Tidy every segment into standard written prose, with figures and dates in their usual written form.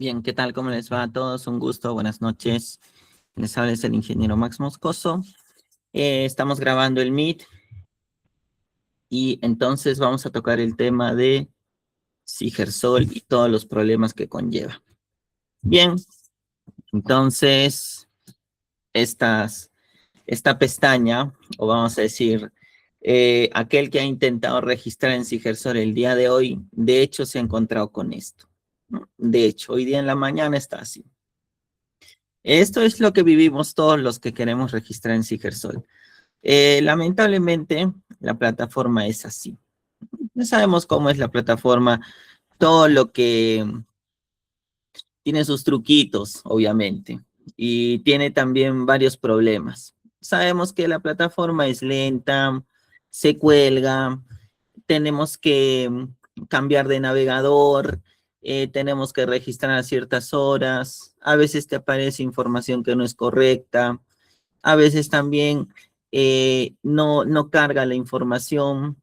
Bien, ¿qué tal? ¿Cómo les va a todos? Un gusto, buenas noches. Les habla el ingeniero Max Moscoso. Estamos grabando el Meet y entonces vamos a tocar el tema de Sigersol y todos los problemas que conlleva. Bien, entonces esta pestaña, o vamos a decir, aquel que ha intentado registrar en Sigersol el día de hoy, de hecho se ha encontrado con esto, ¿no? De hecho, hoy día en la mañana está así. Esto es lo que vivimos todos los que queremos registrar en Sigersol. Lamentablemente, la plataforma es así. No sabemos cómo es la plataforma, todo lo que tiene sus truquitos, obviamente, y tiene también varios problemas. Sabemos que la plataforma es lenta, se cuelga, tenemos que cambiar de navegador, tenemos que registrar a ciertas horas, a veces te aparece información que no es correcta, a veces también no carga la información,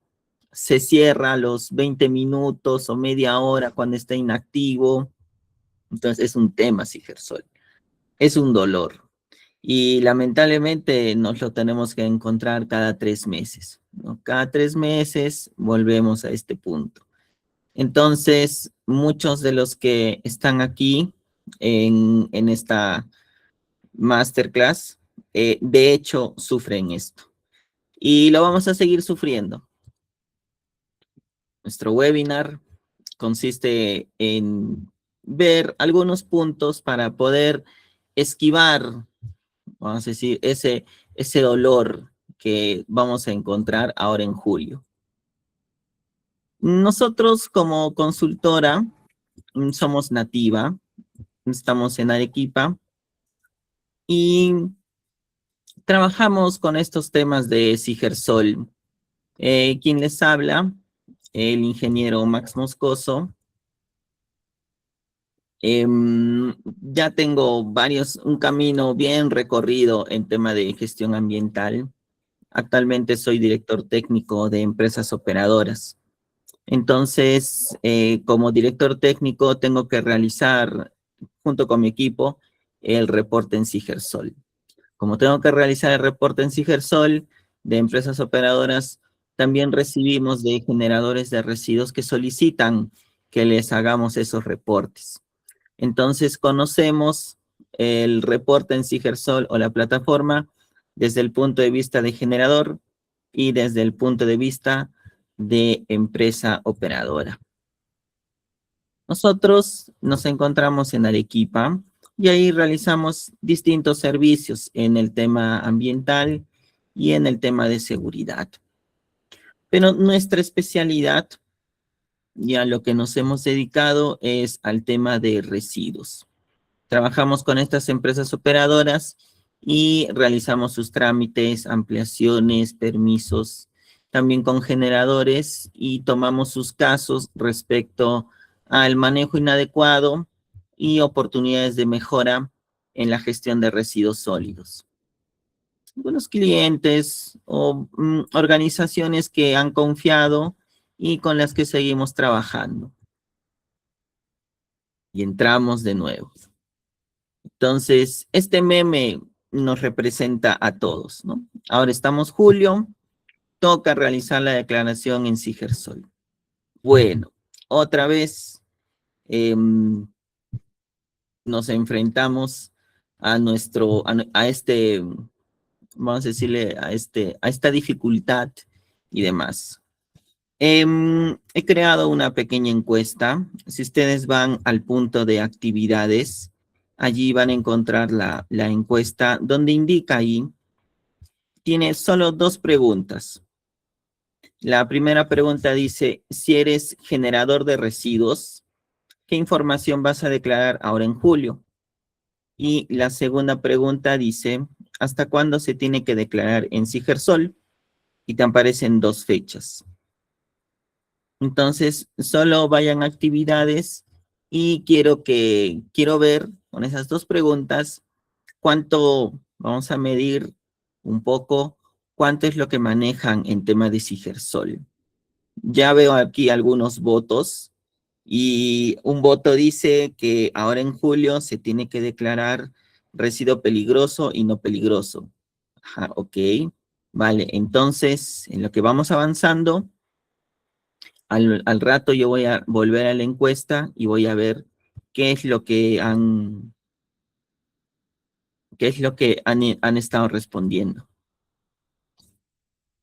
se cierra a los 20 minutos o media hora cuando está inactivo. Entonces es un tema, Sigersol. Es un dolor. Y lamentablemente nos lo tenemos que encontrar cada 3 meses, ¿no? Cada 3 meses volvemos a este punto. Entonces, muchos de los que están aquí en esta masterclass, de hecho, sufren esto. Y lo vamos a seguir sufriendo. Nuestro webinar consiste en ver algunos puntos para poder esquivar, vamos a decir, ese dolor que vamos a encontrar ahora en julio. Nosotros como consultora somos Nativa, estamos en Arequipa y trabajamos con estos temas de Sigersol. ¿Quién les habla? El ingeniero Max Moscoso. Ya tengo un camino bien recorrido en tema de gestión ambiental. Actualmente soy director técnico de empresas operadoras. Entonces, como director técnico, tengo que realizar, junto con mi equipo, el reporte en Sigersol. Como tengo que realizar el reporte en Sigersol de empresas operadoras, también recibimos de generadores de residuos que solicitan que les hagamos esos reportes. Entonces, conocemos el reporte en Sigersol o la plataforma desde el punto de vista de generador y desde el punto de vista de empresa operadora. Nosotros nos encontramos en Arequipa y ahí realizamos distintos servicios en el tema ambiental y en el tema de seguridad. Pero nuestra especialidad y a lo que nos hemos dedicado es al tema de residuos. Trabajamos con estas empresas operadoras y realizamos sus trámites, ampliaciones, permisos, también con generadores y tomamos sus casos respecto al manejo inadecuado y oportunidades de mejora en la gestión de residuos sólidos. Algunos clientes o organizaciones que han confiado y con las que seguimos trabajando. Y entramos de nuevo. Entonces, este meme nos representa a todos, ¿no? Ahora estamos julio, toca realizar la declaración en Sigersol. Bueno, otra vez nos enfrentamos a este, vamos a decirle, a esta dificultad y demás. He creado una pequeña encuesta. Si ustedes van al punto de actividades, allí van a encontrar la encuesta donde indica ahí, tiene solo 2 preguntas. La primera pregunta dice, si eres generador de residuos, ¿qué información vas a declarar ahora en julio? Y la segunda pregunta dice, ¿hasta cuándo se tiene que declarar en Sigersol? Y te aparecen 2 fechas. Entonces, solo vayan a actividades y quiero ver con esas 2 preguntas cuánto vamos a medir un poco, cuánto es lo que manejan en tema de Sigersol. Ya veo aquí algunos votos Y un voto dice que ahora en julio se tiene que declarar residuo peligroso y no peligroso. Ajá, ok. Vale, entonces, en lo que vamos avanzando, al rato yo voy a volver a la encuesta y voy a ver qué es lo que han estado respondiendo.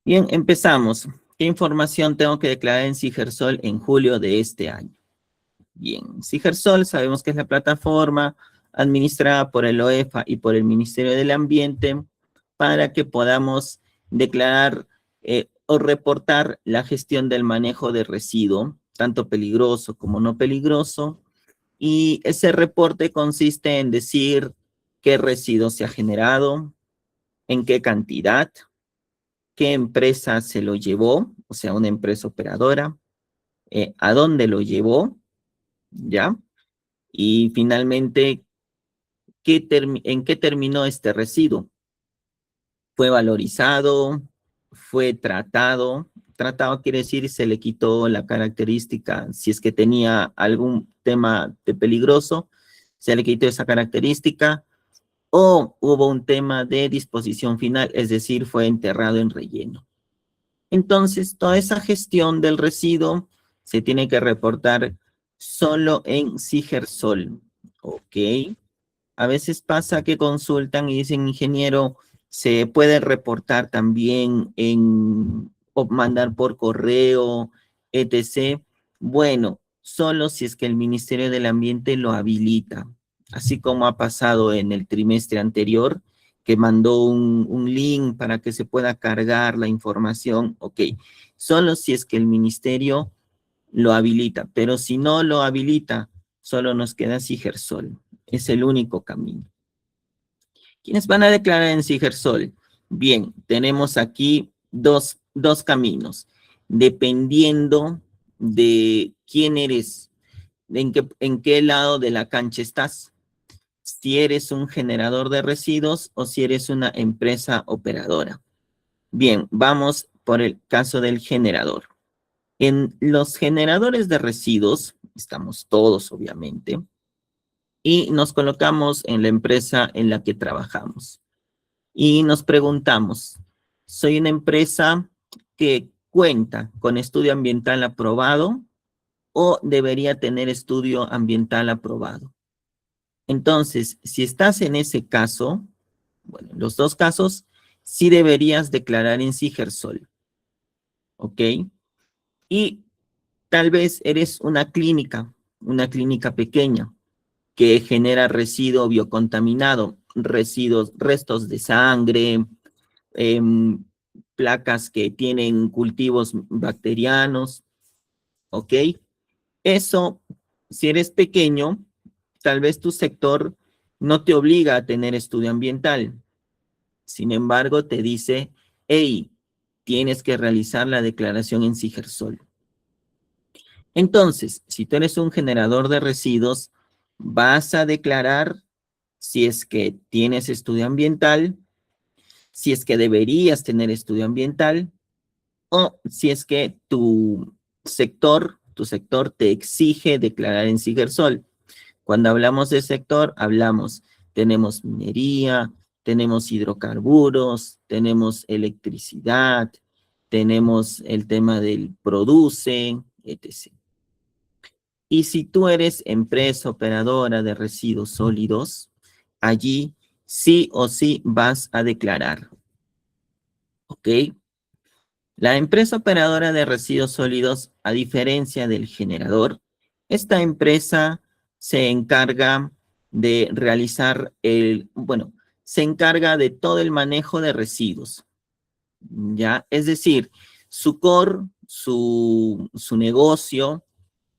Bien, empezamos. ¿Qué información tengo que declarar en Sigersol en julio de este año? Bien, Sigersol sabemos que es la plataforma administrada por el OEFA y por el Ministerio del Ambiente para que podamos declarar o reportar la gestión del manejo de residuo, tanto peligroso como no peligroso, y ese reporte consiste en decir qué residuo se ha generado, en qué cantidad, qué empresa se lo llevó, o sea, una empresa operadora, a dónde lo llevó, ¿ya? Y finalmente, ¿en qué terminó este residuo? ¿Fue valorizado? ¿Fue tratado? Tratado quiere decir se le quitó la característica, si es que tenía algún tema de peligroso, se le quitó esa característica, o hubo un tema de disposición final, es decir, fue enterrado en relleno. Entonces, toda esa gestión del residuo se tiene que reportar solo en Sigersol, ¿ok? A veces pasa que consultan y dicen, ingeniero, ¿se puede reportar también o mandar por correo, etc.? Bueno, solo si es que el Ministerio del Ambiente lo habilita, así como ha pasado en el trimestre anterior, que mandó un link para que se pueda cargar la información, ok, solo si es que el ministerio lo habilita, pero si no lo habilita, solo nos queda Sigersol. Es el único camino. ¿Quiénes van a declarar en Sigersol? Bien, tenemos aquí dos caminos, dependiendo de quién eres, en qué lado de la cancha estás, si eres un generador de residuos o si eres una empresa operadora. Bien, vamos por el caso del generador. En los generadores de residuos, estamos todos obviamente, y nos colocamos en la empresa en la que trabajamos. Y nos preguntamos, ¿soy una empresa que cuenta con estudio ambiental aprobado o debería tener estudio ambiental aprobado? Entonces, si estás en ese caso, bueno, en los dos casos, sí deberías declarar en Sigersol, ¿ok? Y tal vez eres una clínica pequeña, que genera residuo biocontaminado, residuos, restos de sangre, eh, placas que tienen cultivos bacterianos, ¿ok? Eso, si eres pequeño, tal vez tu sector no te obliga a tener estudio ambiental. Sin embargo, te dice, hey, tienes que realizar la declaración en Sigersol. Entonces, si tú eres un generador de residuos, vas a declarar si es que tienes estudio ambiental, si es que deberías tener estudio ambiental, o si es que tu sector te exige declarar en Sigersol. Cuando hablamos de sector, tenemos minería, tenemos hidrocarburos, tenemos electricidad, tenemos el tema del produce, etc. Y si tú eres empresa operadora de residuos sólidos, allí sí o sí vas a declarar, ¿ok? La empresa operadora de residuos sólidos, a diferencia del generador, esta empresa se encarga de realizar se encarga de todo el manejo de residuos, ¿ya? Es decir, su core, su negocio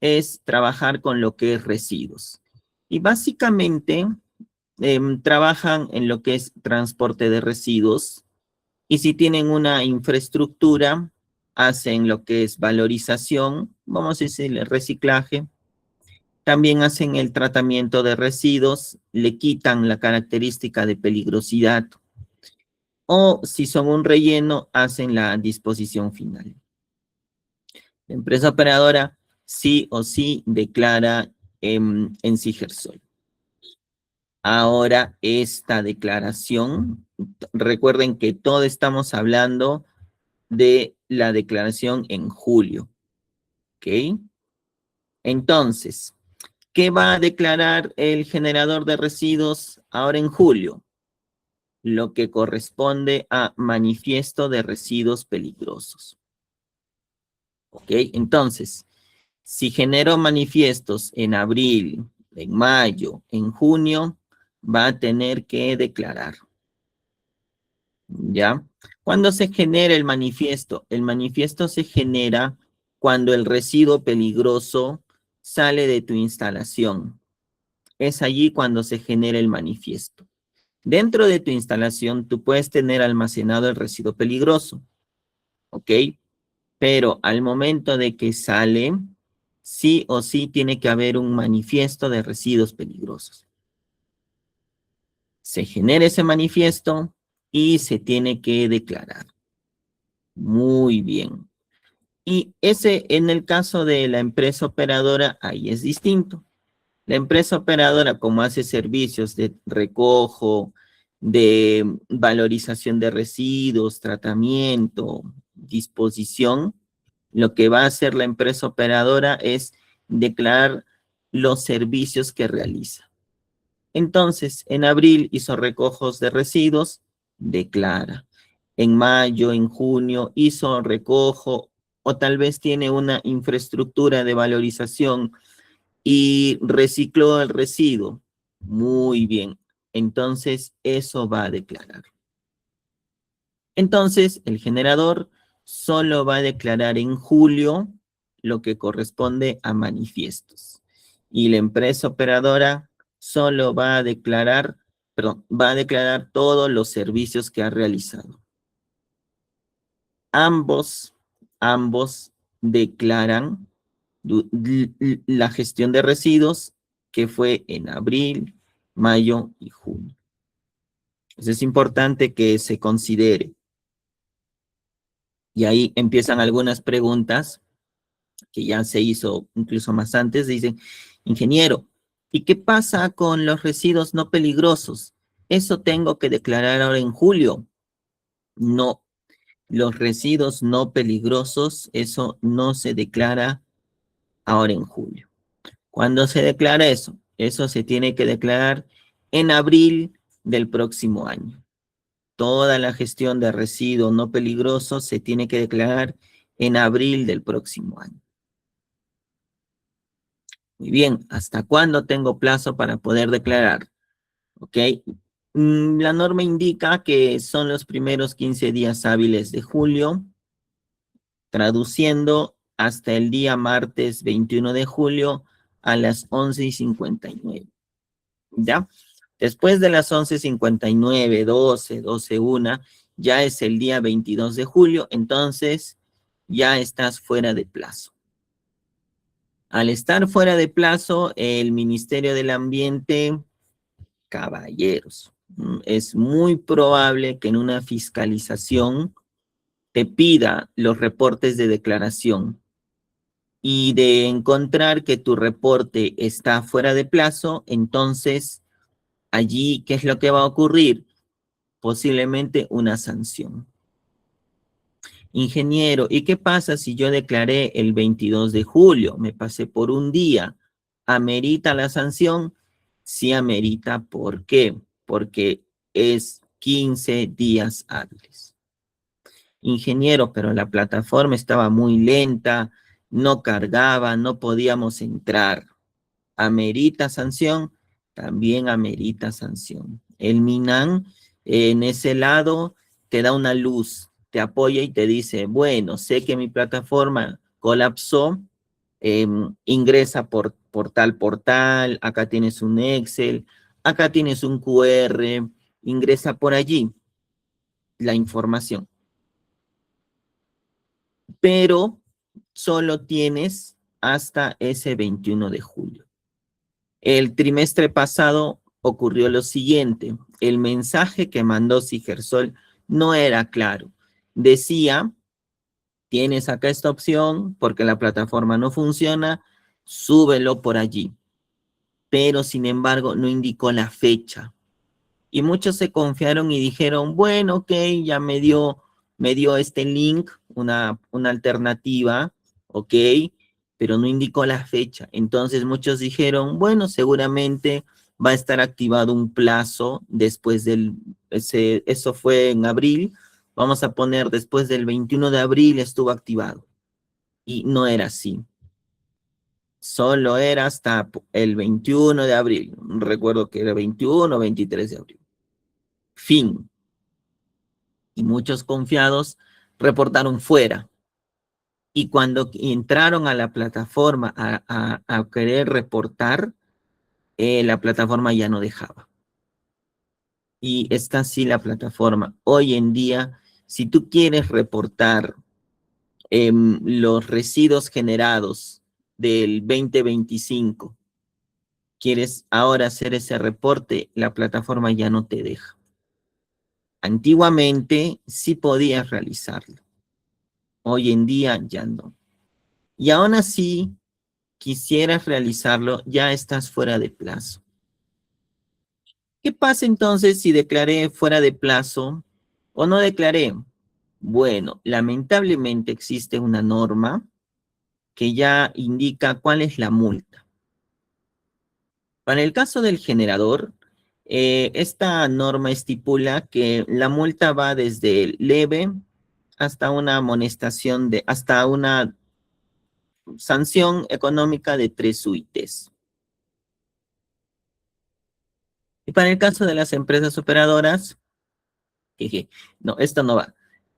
es trabajar con lo que es residuos. Y básicamente trabajan en lo que es transporte de residuos, y si tienen una infraestructura, hacen lo que es valorización, vamos a decir reciclaje, también hacen el tratamiento de residuos, le quitan la característica de peligrosidad, o si son un relleno, hacen la disposición final. La empresa operadora sí o sí declara en Sigersol. Ahora, esta declaración, recuerden que todo estamos hablando de la declaración en julio, ¿ok? Entonces, ¿qué va a declarar el generador de residuos ahora en julio? Lo que corresponde a manifiesto de residuos peligrosos, ¿ok? Entonces, si genero manifiestos en abril, en mayo, en junio, va a tener que declarar, ¿ya? ¿Cuándo se genera el manifiesto? El manifiesto se genera cuando el residuo peligroso sale de tu instalación. Es allí cuando se genera el manifiesto. Dentro de tu instalación, tú puedes tener almacenado el residuo peligroso, ¿ok? Pero al momento de que sale, sí o sí tiene que haber un manifiesto de residuos peligrosos. Se genera ese manifiesto y se tiene que declarar. Muy bien. Y ese, en el caso de la empresa operadora, ahí es distinto. La empresa operadora, como hace servicios de recojo, de valorización de residuos, tratamiento, disposición, lo que va a hacer la empresa operadora es declarar los servicios que realiza. Entonces, en abril hizo recojos de residuos, declara. En mayo, en junio hizo recojo o tal vez tiene una infraestructura de valorización y recicló el residuo. Muy bien. Entonces, eso va a declarar. Entonces, el generador solo va a declarar en julio lo que corresponde a manifiestos. Y la empresa operadora solo va a declarar, perdón, va a declarar todos los servicios que ha realizado. Ambos declaran la gestión de residuos que fue en abril, mayo y junio. Eso es importante que se considere. Y ahí empiezan algunas preguntas que ya se hizo incluso más antes. Dicen, ingeniero, ¿y qué pasa con los residuos no peligrosos? ¿Eso tengo que declarar ahora en julio? No, los residuos no peligrosos, eso no se declara ahora en julio. ¿Cuándo se declara eso? Eso se tiene que declarar en abril del próximo año. Toda la gestión de residuos no peligrosos se tiene que declarar en abril del próximo año. Muy bien, ¿hasta cuándo tengo plazo para poder declarar? ¿Ok? La norma indica que son los primeros 15 días hábiles de julio, traduciendo hasta el día martes 21 de julio a las 11:59. ¿Ya? Después de las 11:59, 12, 1, ya es el día 22 de julio, entonces ya estás fuera de plazo. Al estar fuera de plazo, el Ministerio del Ambiente, caballeros, es muy probable que en una fiscalización te pida los reportes de declaración y de encontrar que tu reporte está fuera de plazo, entonces allí, ¿qué es lo que va a ocurrir? Posiblemente una sanción. Ingeniero, ¿y qué pasa si yo declaré el 22 de julio? Me pasé por un día. ¿Amerita la sanción? Sí amerita. ¿Por qué? Porque es 15 días hábiles. Ingeniero, pero la plataforma estaba muy lenta, no cargaba, no podíamos entrar. ¿Amerita sanción? También amerita sanción. El MINAN en ese lado te da una luz, te apoya y te dice, bueno, sé que mi plataforma colapsó, ingresa por tal portal, acá tienes un Excel, acá tienes un QR, ingresa por allí la información. Pero solo tienes hasta ese 21 de julio. El trimestre pasado ocurrió lo siguiente, el mensaje que mandó Sigersol no era claro. Decía Tienes acá esta opción porque la plataforma no funciona, súbelo por allí. Pero sin embargo no indicó la fecha. Y muchos se confiaron y dijeron, bueno, ok, ya me dio este link, una alternativa, ok, pero no indicó la fecha. Entonces muchos dijeron, bueno, seguramente va a estar activado un plazo después eso fue en abril, vamos a poner después del 21 de abril estuvo activado. Y no era así. Solo era hasta el 21 de abril. Recuerdo que era 21 o 23 de abril. Fin. Y muchos confiados reportaron fuera. Y cuando entraron a la plataforma a querer reportar, la plataforma ya no dejaba. Y está así la plataforma. Hoy en día, si tú quieres reportar los residuos generados del 2025, quieres ahora hacer ese reporte, la plataforma ya no te deja. Antiguamente sí podías realizarlo. Hoy en día ya no. Y aún así, quisieras realizarlo, ya estás fuera de plazo. ¿Qué pasa entonces si declaré fuera de plazo o no declaré? Bueno, lamentablemente existe una norma que ya indica cuál es la multa. Para el caso del generador, esta norma estipula que la multa va desde leve hasta una amonestación hasta una sanción económica de 3 UITs. Y para el caso de las empresas operadoras, jeje, no, esto no va.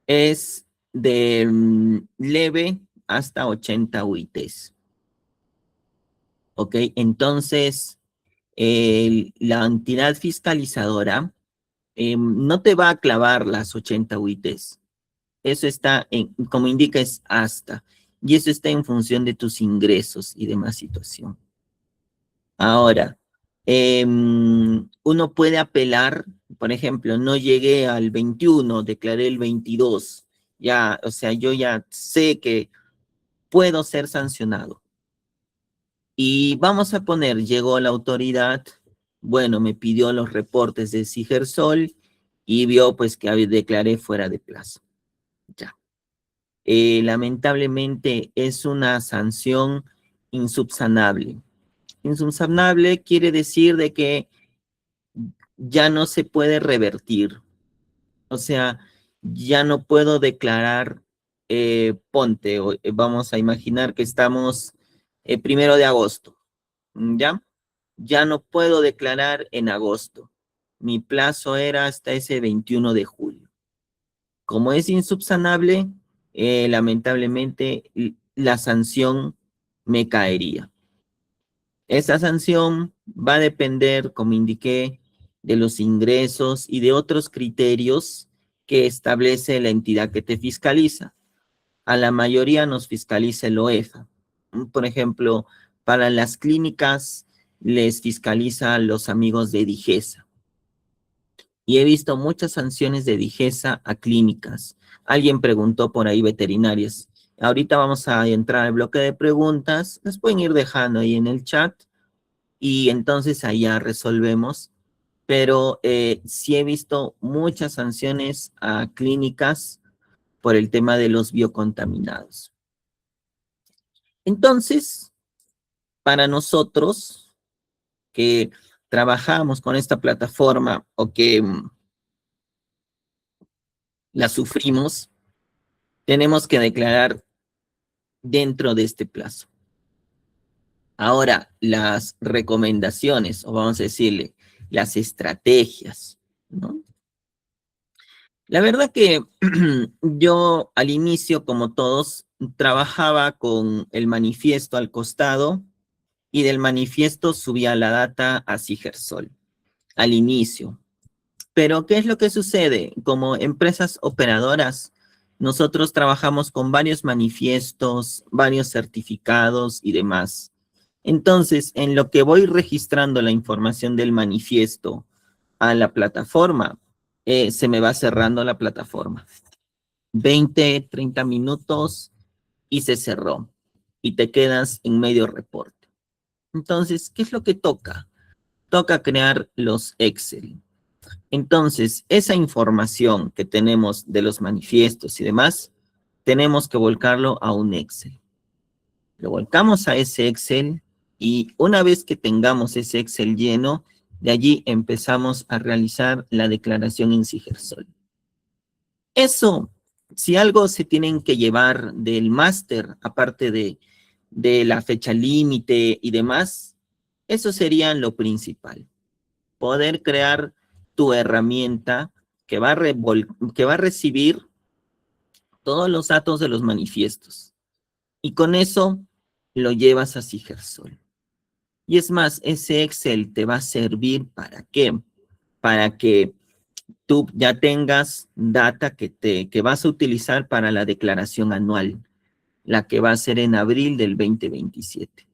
Es de leve hasta 80 UITs. ¿Ok? Entonces, la entidad fiscalizadora no te va a clavar las 80 UITs. Eso está, como indica, es hasta. Y eso está en función de tus ingresos y demás situación. Ahora, uno puede apelar, por ejemplo, no llegué al 21, declaré el 22. Ya, o sea, yo ya sé que puedo ser sancionado. Y vamos a poner, llegó la autoridad, bueno, me pidió los reportes de Sigersol y vio pues que declaré fuera de plazo. Ya. Lamentablemente es una sanción insubsanable. Insubsanable quiere decir de que ya no se puede revertir. O sea, ya no puedo declarar, ponte, vamos a imaginar que estamos 1 de agosto, ¿ya? Ya no puedo declarar en agosto. Mi plazo era hasta ese 21 de julio. Como es insubsanable, lamentablemente la sanción me caería. Esa sanción va a depender, como indiqué, de los ingresos y de otros criterios que establece la entidad que te fiscaliza. A la mayoría nos fiscaliza el OEFA. Por ejemplo, para las clínicas les fiscaliza a los amigos de Digesa. Y he visto muchas sanciones de Digesa a clínicas. Alguien preguntó por ahí veterinarias. Ahorita vamos a entrar al bloque de preguntas. Las pueden ir dejando ahí en el chat y entonces allá resolvemos. Pero sí he visto muchas sanciones a clínicas por el tema de los biocontaminados. Entonces, para nosotros que trabajamos con esta plataforma o que la sufrimos, tenemos que declarar dentro de este plazo. Ahora, las recomendaciones, o vamos a decirle, las estrategias, ¿no? La verdad que yo al inicio, como todos, trabajaba con el manifiesto al costado y del manifiesto subía la data a Sigersol al inicio. Pero, ¿qué es lo que sucede? Como empresas operadoras, nosotros trabajamos con varios manifiestos, varios certificados y demás. Entonces, en lo que voy registrando la información del manifiesto a la plataforma, se me va cerrando la plataforma. 20, 30 minutos y se cerró. Y te quedas en medio reporte. Entonces, ¿qué es lo que toca? Toca crear los Excel. Entonces, esa información que tenemos de los manifiestos y demás, tenemos que volcarlo a un Excel. Lo volcamos a ese Excel y una vez que tengamos ese Excel lleno, de allí empezamos a realizar la declaración en Sigersol. Eso, si algo se tienen que llevar del máster, aparte de la fecha límite y demás, eso sería lo principal. Poder crear tu herramienta que va a recibir todos los datos de los manifiestos. Y con eso lo llevas a Sigersol. Y es más, ese Excel te va a servir ¿para qué? Para que tú ya tengas data que vas a utilizar para la declaración anual, la que va a ser en abril del 2027.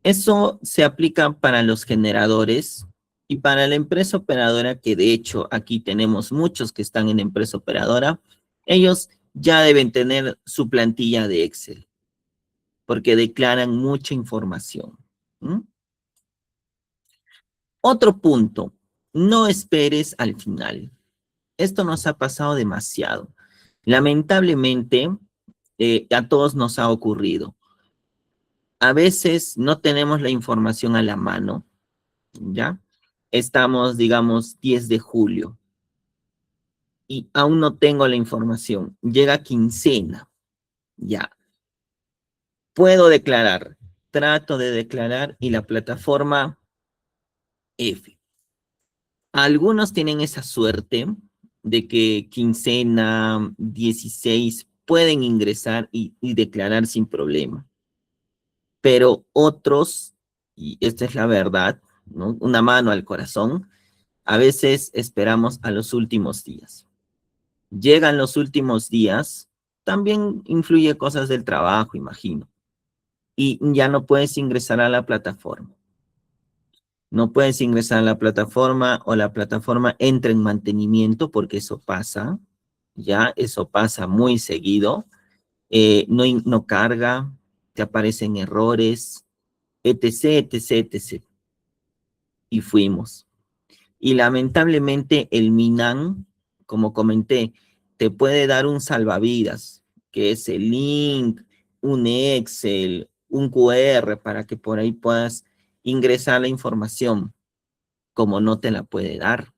Eso se aplica para los generadores y para la empresa operadora, que de hecho aquí tenemos muchos que están en empresa operadora, ellos ya deben tener su plantilla de Excel, porque declaran mucha información. ¿Mm? Otro punto, no esperes al final. Esto nos ha pasado demasiado. Lamentablemente, a todos nos ha ocurrido. A veces no tenemos la información a la mano, ¿ya? Estamos, digamos, 10 de julio y aún no tengo la información. Llega quincena, ya. Puedo declarar, trato de declarar y la plataforma F. Algunos tienen esa suerte de que quincena 16 pueden ingresar y declarar sin problema. Pero otros, y esta es la verdad, ¿no? Una mano al corazón, a veces esperamos a los últimos días. Llegan los últimos días, también influye cosas del trabajo, imagino, y ya no puedes ingresar a la plataforma. No puedes ingresar a la plataforma o la plataforma entra en mantenimiento porque eso pasa, ya, eso pasa muy seguido. No carga, te aparecen errores, etc, etc, etc. Y fuimos. Y lamentablemente el Minan, como comenté, te puede dar un salvavidas, que es el link, un Excel, un QR para que por ahí puedas ingresar la información, como no te la puede dar.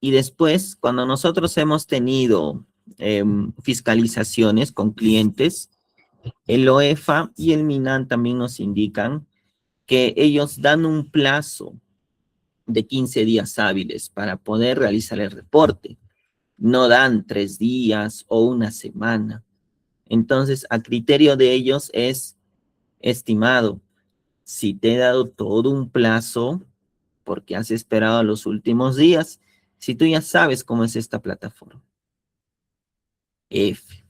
Y después, cuando nosotros hemos tenido fiscalizaciones con clientes, el OEFA y el MINAN también nos indican que ellos dan un plazo de 15 días hábiles para poder realizar el reporte. No dan 3 días o una semana. Entonces, a criterio de ellos es, estimado, si te he dado todo un plazo, porque has esperado los últimos días, si tú ya sabes cómo es esta plataforma. F.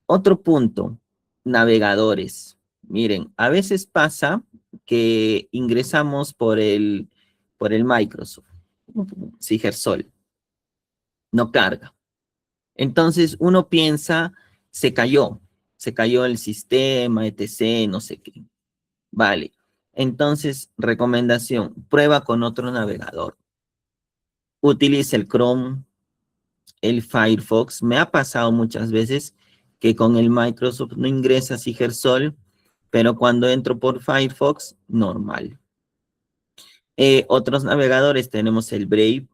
Otro punto, navegadores. Miren, a veces pasa que ingresamos por el Microsoft, Sigersol, no carga. Entonces uno piensa, se cayó el sistema, etc., no sé qué. Vale. Entonces, recomendación, prueba con otro navegador. Utiliza el Chrome, el Firefox. Me ha pasado muchas veces que con el Microsoft no ingresa Sigersol, pero cuando entro por Firefox, normal. Otros navegadores tenemos el Brave.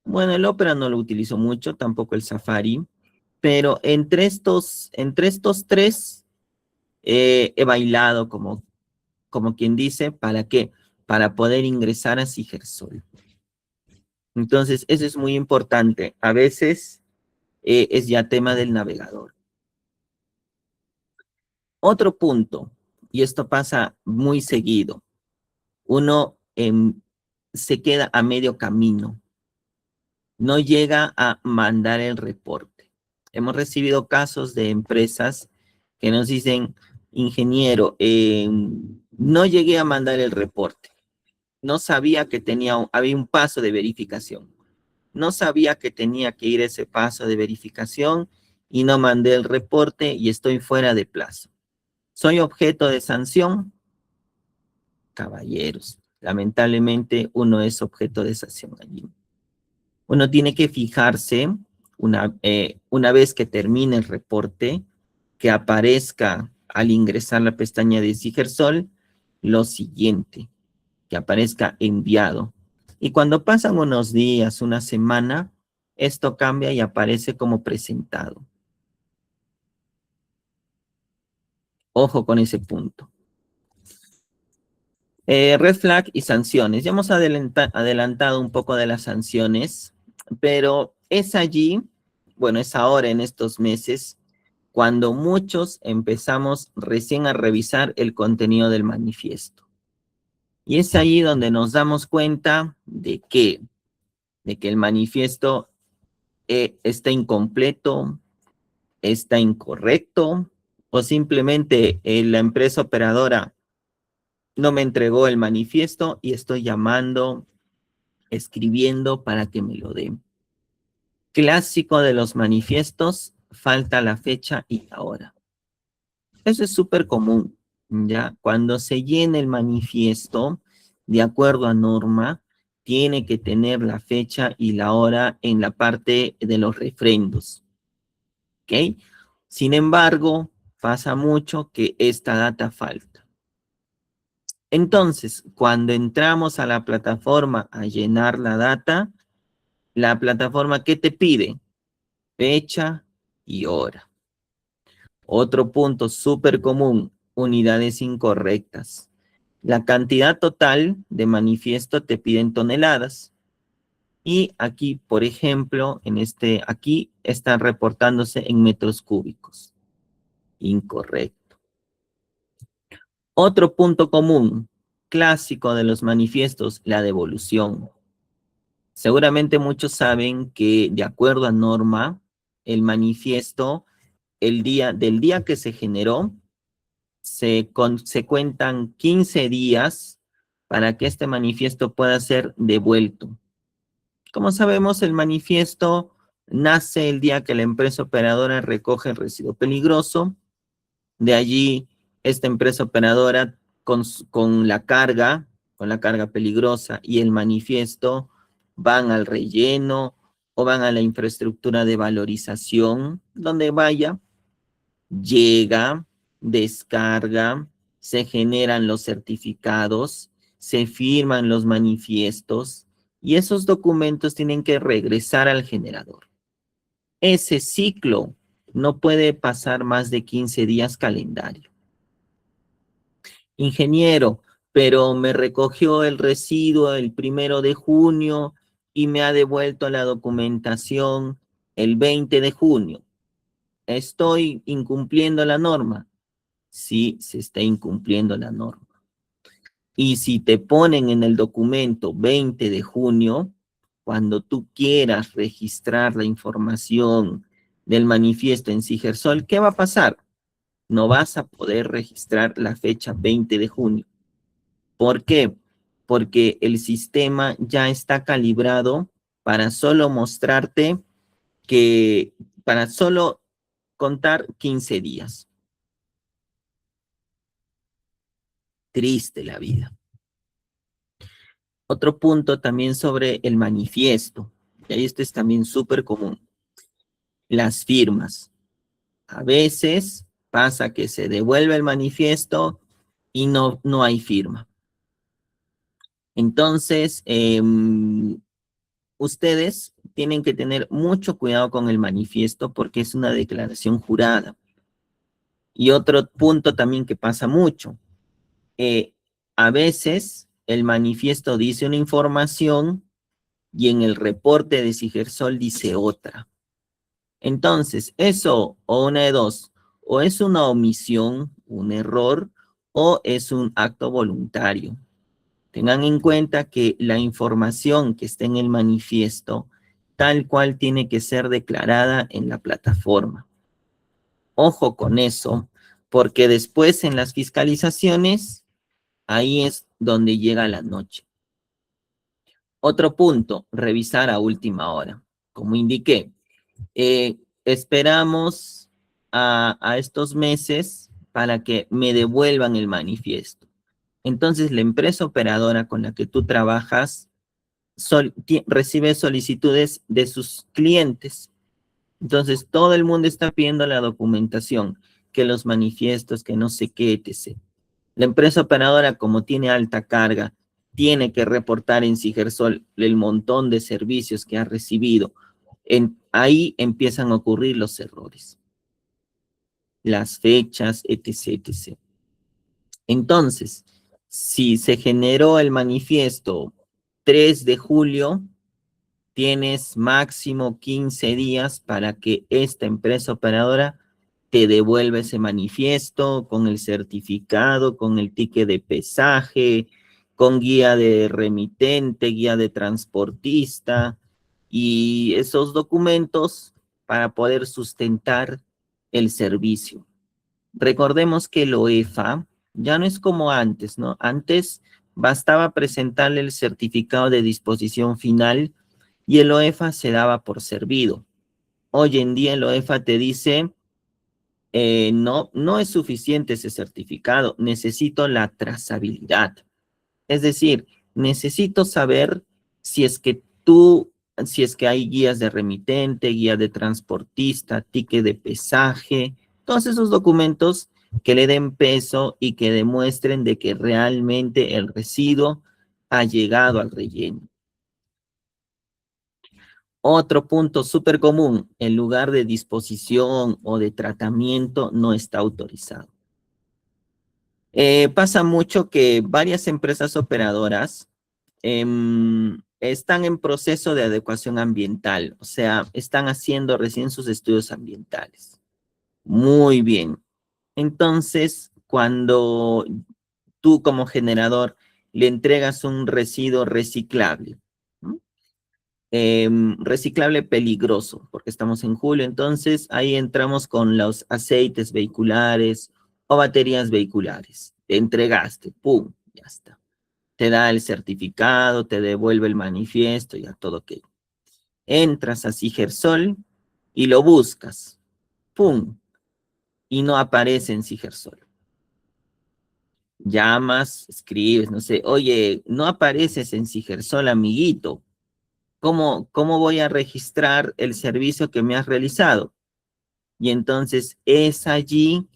Bueno, el Opera no lo utilizo mucho, tampoco el Safari, pero entre estos tres he bailado como quien dice, ¿para qué? Para poder ingresar a Sigersol. Entonces, eso es muy importante. A veces es ya tema del navegador. Otro punto, y esto pasa muy seguido, uno se queda a medio camino, no llega a mandar el reporte. Hemos recibido casos de empresas que nos dicen, ingeniero, no llegué a mandar el reporte, no sabía que había un paso de verificación. no sabía que tenía que ir ese paso de verificación y no mandé el reporte y estoy fuera de plazo. ¿Soy objeto de sanción? Caballeros, lamentablemente uno es objeto de sanción allí. Uno tiene que fijarse, una vez que termine el reporte, que aparezca al ingresar la pestaña de Sigersol lo siguiente, que aparezca enviado. Y cuando pasan unos días, una semana, esto cambia y aparece como presentado. Ojo con ese punto. Red flag y sanciones. Ya hemos adelantado un poco de las sanciones, pero es allí, bueno, es ahora en estos meses, cuando muchos empezamos recién a revisar el contenido del manifiesto. Y es ahí donde nos damos cuenta de que el manifiesto está incompleto, está incorrecto, o simplemente la empresa operadora no me entregó el manifiesto y estoy llamando, escribiendo para que me lo den. Clásico de los manifiestos, falta la fecha y la hora. Eso es súper común, ¿ya? Cuando se llene el manifiesto, de acuerdo a norma, tiene que tener la fecha y la hora en la parte de los refrendos, ¿ok? Sin embargo, pasa mucho que esta data falta. Entonces, cuando entramos a la plataforma a llenar la data, la plataforma, ¿qué te pide? Fecha y hora. Otro punto súper común, unidades incorrectas. La cantidad total de manifiesto te piden toneladas. Y aquí, por ejemplo, aquí están reportándose en metros cúbicos. Incorrecto. Otro punto común, clásico de los manifiestos, la devolución. Seguramente muchos saben que de acuerdo a norma, el manifiesto, del día que se generó, se cuentan 15 días para que este manifiesto pueda ser devuelto. Como sabemos, el manifiesto nace el día que la empresa operadora recoge el residuo peligroso. De allí, esta empresa operadora con la carga peligrosa y el manifiesto van al relleno o van a la infraestructura de valorización, donde vaya, llega, descarga, se generan los certificados, se firman los manifiestos y esos documentos tienen que regresar al generador. Ese ciclo no puede pasar más de 15 días calendario. Ingeniero, pero me recogió el residuo el 1 de junio y me ha devuelto la documentación el 20 de junio. ¿Estoy incumpliendo la norma? Sí, se está incumpliendo la norma. Y si te ponen en el documento 20 de junio, cuando tú quieras registrar la información del manifiesto en Sigersol, ¿qué va a pasar? No vas a poder registrar la fecha 20 de junio. ¿Por qué? Porque el sistema ya está calibrado para solo mostrarte para solo contar 15 días. Triste la vida. Otro punto también sobre el manifiesto, y esto es también súper común, las firmas. A veces pasa que se devuelve el manifiesto y no hay firma. Entonces, ustedes tienen que tener mucho cuidado con el manifiesto porque es una declaración jurada. Y otro punto también que pasa mucho, a veces el manifiesto dice una información y en el reporte de Sigersol dice otra. Entonces, eso, o una de dos, o es una omisión, un error, o es un acto voluntario. Tengan en cuenta que la información que está en el manifiesto, tal cual tiene que ser declarada en la plataforma. Ojo con eso, porque después en las fiscalizaciones, ahí es donde llega la noche. Otro punto, revisar a última hora. Como indiqué, esperamos a estos meses para que me devuelvan el manifiesto. Entonces, la empresa operadora con la que tú trabajas recibe solicitudes de sus clientes. Entonces, todo el mundo está pidiendo la documentación, que los manifiestos, que no sé qué, etc. La empresa operadora, como tiene alta carga, tiene que reportar en Sigersol el montón de servicios que ha recibido. Ahí empiezan a ocurrir los errores, las fechas, etc, etc. Entonces, si se generó el manifiesto 3 de julio, tienes máximo 15 días para que esta empresa operadora te devuelva ese manifiesto con el certificado, con el ticket de pesaje, con guía de remitente, guía de transportista y esos documentos para poder sustentar el servicio. Recordemos que el OEFA ya no es como antes, ¿no? Antes bastaba presentarle el certificado de disposición final y el OEFA se daba por servido. Hoy en día el OEFA te dice, no, no es suficiente ese certificado, necesito la trazabilidad. Es decir, necesito saber si es que si es que hay guías de remitente, guía de transportista, ticket de pesaje, todos esos documentos que le den peso y que demuestren de que realmente el residuo ha llegado al relleno. Otro punto súper común, el lugar de disposición o de tratamiento no está autorizado. Pasa mucho que varias empresas operadoras están en proceso de adecuación ambiental, o sea, están haciendo recién sus estudios ambientales. Muy bien. Entonces, cuando tú como generador le entregas un residuo reciclable, ¿no? Reciclable peligroso, porque estamos en julio, entonces ahí entramos con los aceites vehiculares o baterías vehiculares. Te entregaste, ¡pum! Ya está. Te da el certificado, te devuelve el manifiesto, ya todo ok. Entras a Sigersol y lo buscas, ¡pum! Y no aparece en Sigersol. Llamas, escribes, no sé, oye, no apareces en Sigersol, amiguito. ¿Cómo voy a registrar el servicio que me has realizado? Y entonces es allí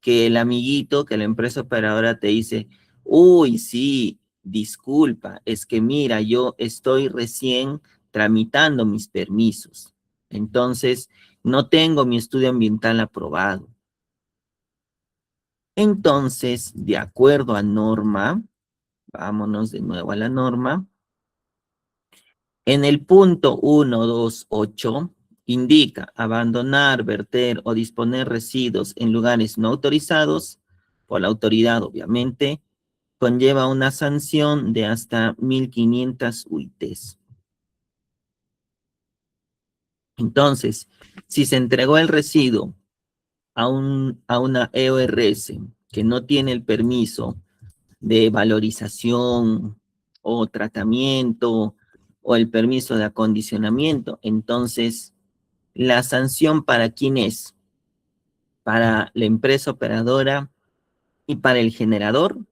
que el amiguito, que la empresa operadora te dice, uy, sí, disculpa, es que mira, yo estoy recién tramitando mis permisos. Entonces, no tengo mi estudio ambiental aprobado. Entonces, de acuerdo a norma, vámonos de nuevo a la norma, en el punto 128 indica abandonar, verter o disponer residuos en lugares no autorizados por la autoridad, obviamente, conlleva una sanción de hasta 1.500 UITs. Entonces, si se entregó el residuo a una EORS que no tiene el permiso de valorización o tratamiento o el permiso de acondicionamiento, entonces la sanción para quién es, para la empresa operadora y para el generador,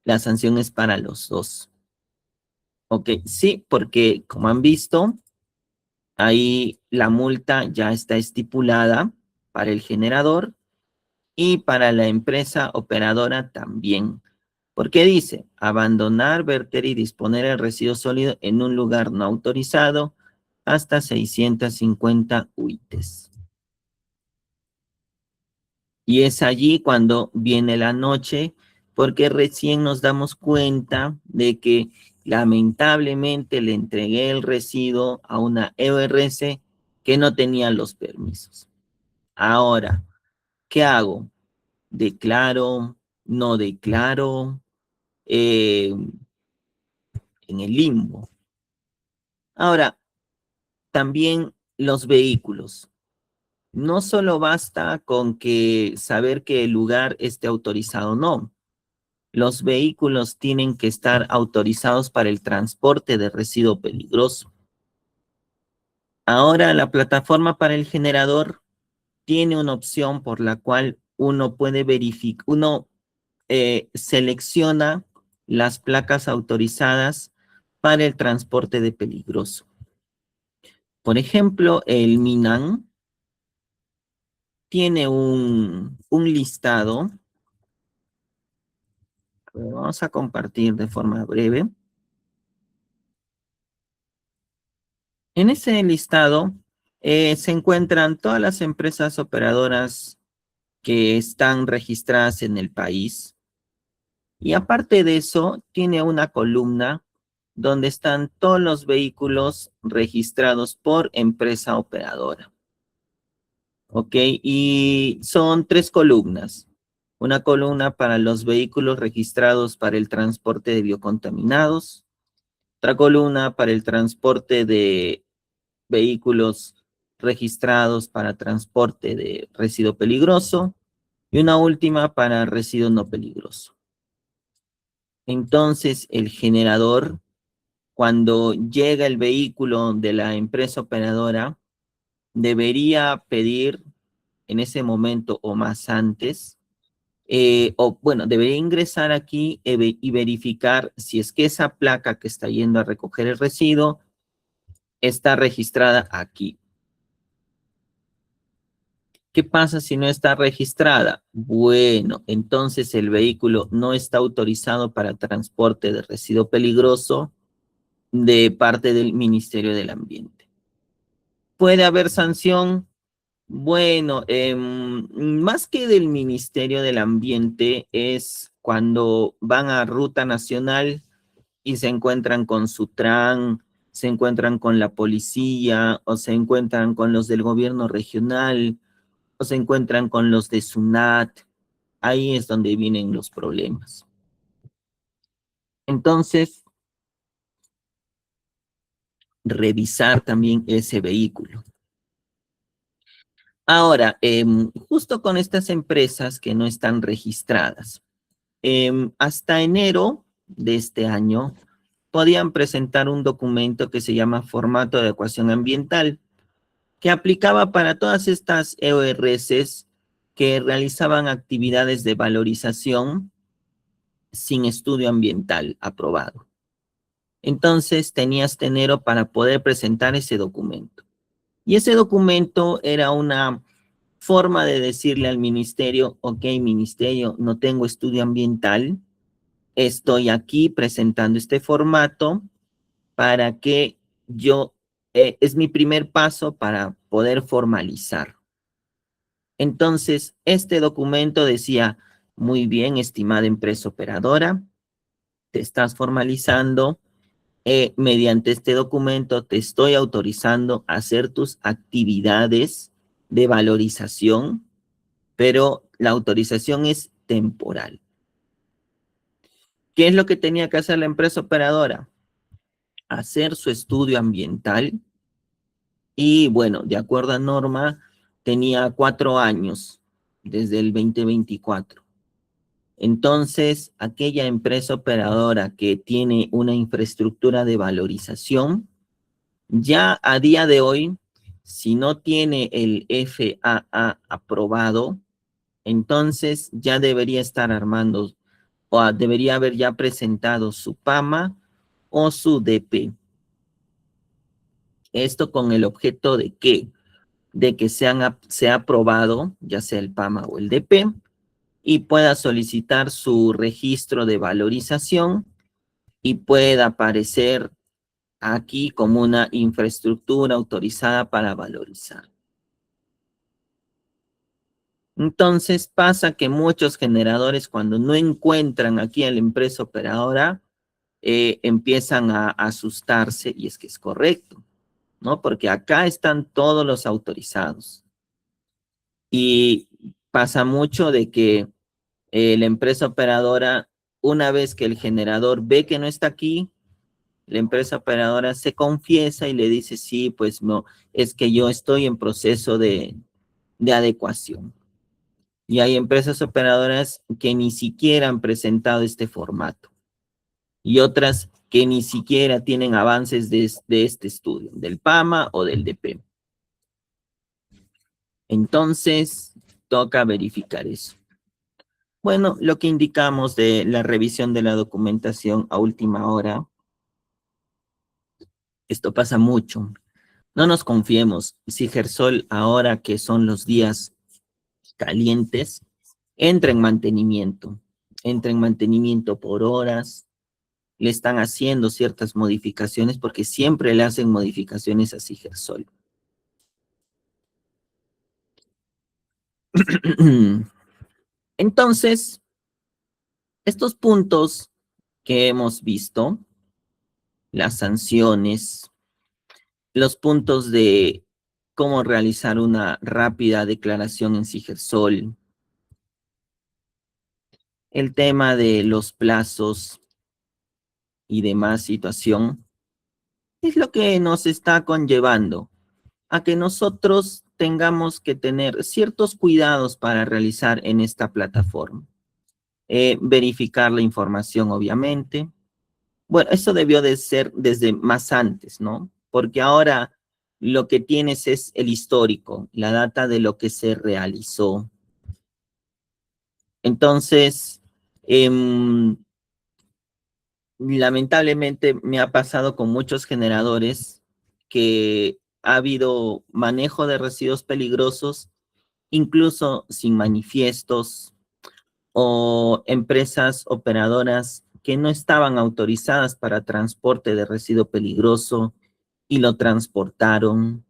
la sanción es para los dos. Ok, sí, porque como han visto, ahí la multa ya está estipulada para el generador y para la empresa operadora también. Porque dice, abandonar, verter y disponer el residuo sólido en un lugar no autorizado hasta 650 UITs. Y es allí cuando viene la noche, porque recién nos damos cuenta de que lamentablemente le entregué el residuo a una EORS que no tenía los permisos. Ahora, ¿qué hago? ¿Declaro? ¿No declaro? En el limbo. Ahora, también los vehículos. No solo basta con que saber que el lugar esté autorizado o no. los vehículos tienen que estar autorizados para el transporte de residuo peligroso. Ahora la plataforma para el generador tiene una opción por la cual uno puede verificar, uno selecciona las placas autorizadas para el transporte de peligroso. Por ejemplo, el Minan tiene un listado. Vamos a compartir de forma breve. En ese listado se encuentran todas las empresas operadoras que están registradas en el país. Y aparte de eso, tiene una columna donde están todos los vehículos registrados por empresa operadora. ¿Ok? Y son 3 columnas. Una columna para los vehículos registrados para el transporte de biocontaminados. Otra columna para el transporte de vehículos registrados para transporte de residuo peligroso. Y una última para residuo no peligroso. Entonces, el generador, cuando llega el vehículo de la empresa operadora, debería pedir en ese momento o más antes, debería ingresar aquí y verificar si es que esa placa que está yendo a recoger el residuo está registrada aquí. ¿Qué pasa si no está registrada? Bueno, entonces el vehículo no está autorizado para transporte de residuo peligroso de parte del Ministerio del Ambiente. ¿Puede haber sanción? Bueno, más que del Ministerio del Ambiente es cuando van a ruta nacional y se encuentran con Sutran, se encuentran con la policía o se encuentran con los del gobierno regional o se encuentran con los de SUNAT. Ahí es donde vienen los problemas. Entonces, revisar también ese vehículo. Ahora, justo con estas empresas que no están registradas, hasta enero de este año podían presentar un documento que se llama Formato de Adecuación Ambiental, que aplicaba para todas estas EORs que realizaban actividades de valorización sin estudio ambiental aprobado. Entonces tenías hasta enero para poder presentar ese documento. Y ese documento era una forma de decirle al ministerio, ok, ministerio, no tengo estudio ambiental, estoy aquí presentando este formato para que es mi primer paso para poder formalizar. Entonces, este documento decía, muy bien, estimada empresa operadora, te estás formalizando, mediante este documento te estoy autorizando a hacer tus actividades de valorización, pero la autorización es temporal. ¿Qué es lo que tenía que hacer la empresa operadora? Hacer su estudio ambiental y, bueno, de acuerdo a norma, tenía 4 años desde el 2024. Entonces, aquella empresa operadora que tiene una infraestructura de valorización, ya a día de hoy, si no tiene el FAA aprobado, entonces ya debería estar armando o debería haber ya presentado su PAMA o su DP. Esto con el objeto de que sea aprobado, ya sea el PAMA o el DP, y pueda solicitar su registro de valorización y pueda aparecer aquí como una infraestructura autorizada para valorizar. Entonces pasa que muchos generadores cuando no encuentran aquí a la empresa operadora, empiezan a asustarse y es que es correcto, ¿no? Porque acá están todos los autorizados. Y pasa mucho de que la empresa operadora, una vez que el generador ve que no está aquí, la empresa operadora se confiesa y le dice, sí, pues no, es que yo estoy en proceso de adecuación. Y hay empresas operadoras que ni siquiera han presentado este formato. Y otras que ni siquiera tienen avances de este estudio, del PAMA o del DP. Entonces, toca verificar eso. Bueno, lo que indicamos de la revisión de la documentación a última hora, esto pasa mucho. No nos confiemos. Si Gersol, ahora que son los días calientes, entra en mantenimiento por horas, le están haciendo ciertas modificaciones porque siempre le hacen modificaciones a Sigersol. Entonces, estos puntos que hemos visto, las sanciones, los puntos de cómo realizar una rápida declaración en Sigersol, el tema de los plazos y demás situación, es lo que nos está conllevando a que nosotros tengamos que tener ciertos cuidados para realizar en esta plataforma. Verificar la información, obviamente. Bueno, eso debió de ser desde más antes, ¿no? Porque ahora lo que tienes es el histórico, la data de lo que se realizó. Entonces, lamentablemente me ha pasado con muchos generadores que ha habido manejo de residuos peligrosos, incluso sin manifiestos, o empresas operadoras que no estaban autorizadas para transporte de residuo peligroso y lo transportaron,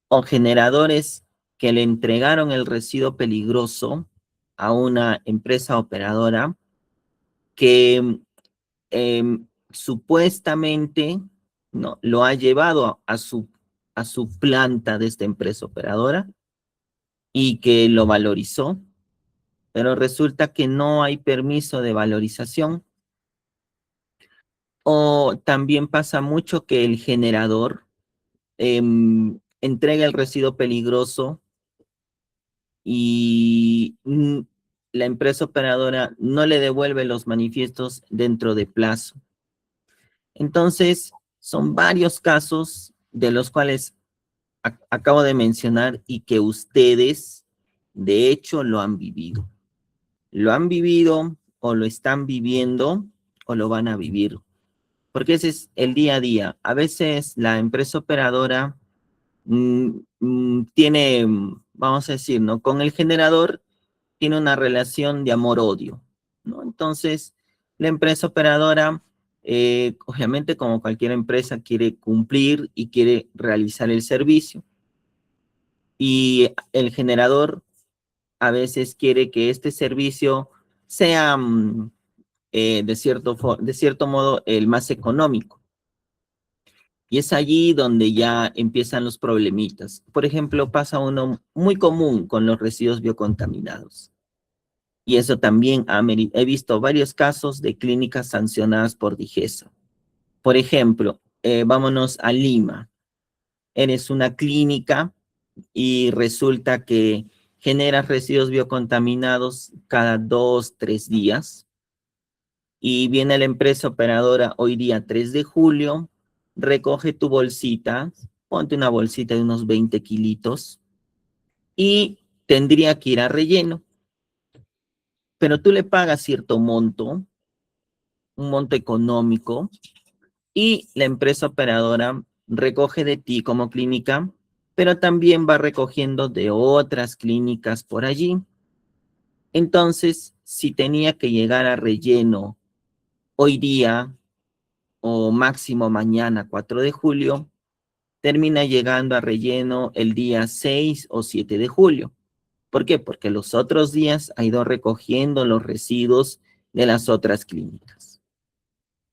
o generadores que le entregaron el residuo peligroso a una empresa operadora que supuestamente no, lo ha llevado a su planta de esta empresa operadora y que lo valorizó, pero resulta que no hay permiso de valorización. O también pasa mucho que el generador entrega el residuo peligroso y la empresa operadora no le devuelve los manifiestos dentro de plazo. Entonces, son varios casos de los cuales acabo de mencionar y que ustedes, de hecho, lo han vivido. Lo han vivido o lo están viviendo o lo van a vivir. Porque ese es el día a día. A veces la empresa operadora tiene, vamos a decir, ¿no? Con el generador tiene una relación de amor-odio, ¿no? Entonces, la empresa operadora, obviamente como cualquier empresa, quiere cumplir y quiere realizar el servicio. Y el generador a veces quiere que este servicio sea, de cierto modo, el más económico. Y es allí donde ya empiezan los problemitas. Por ejemplo, pasa uno muy común con los residuos biocontaminados. Y eso también he visto varios casos de clínicas sancionadas por Digesa. Por ejemplo, vámonos a Lima. Eres una clínica y resulta que generas residuos biocontaminados cada 2, 3 días. Y viene la empresa operadora hoy día 3 de julio, recoge tu bolsita, ponte una bolsita de unos 20 kilitos y tendría que ir a relleno. Pero tú le pagas cierto monto, un monto económico, y la empresa operadora recoge de ti como clínica, pero también va recogiendo de otras clínicas por allí. Entonces, si tenía que llegar a relleno hoy día o máximo mañana, 4 de julio, termina llegando a relleno el día 6 o 7 de julio. ¿Por qué? Porque los otros días ha ido recogiendo los residuos de las otras clínicas.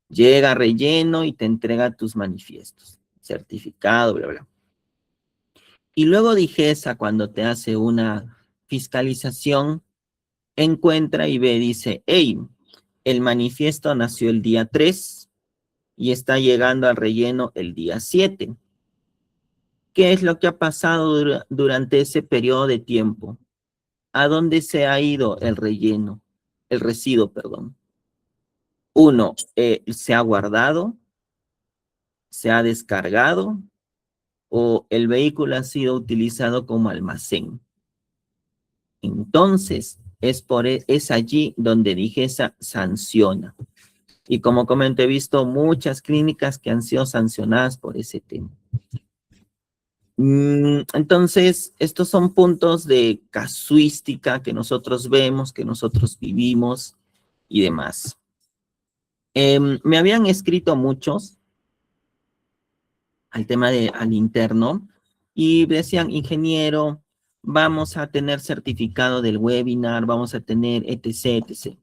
Llega relleno y te entrega tus manifiestos, certificado, bla, bla. Y luego Digesa, cuando te hace una fiscalización, encuentra y ve, dice, hey, el manifiesto nació el día 3 y está llegando al relleno el día 7. ¿Qué es lo que ha pasado durante ese periodo de tiempo? ¿A dónde se ha ido el relleno? El residuo, perdón. Uno, se ha guardado, se ha descargado o el vehículo ha sido utilizado como almacén. Entonces, es allí donde DIGESA sanciona. Y como comenté, he visto muchas clínicas que han sido sancionadas por ese tema. Entonces, estos son puntos de casuística que nosotros vemos, que nosotros vivimos y demás. Me habían escrito muchos al tema al interno y decían, ingeniero, vamos a tener certificado del webinar, vamos a tener etc, etc.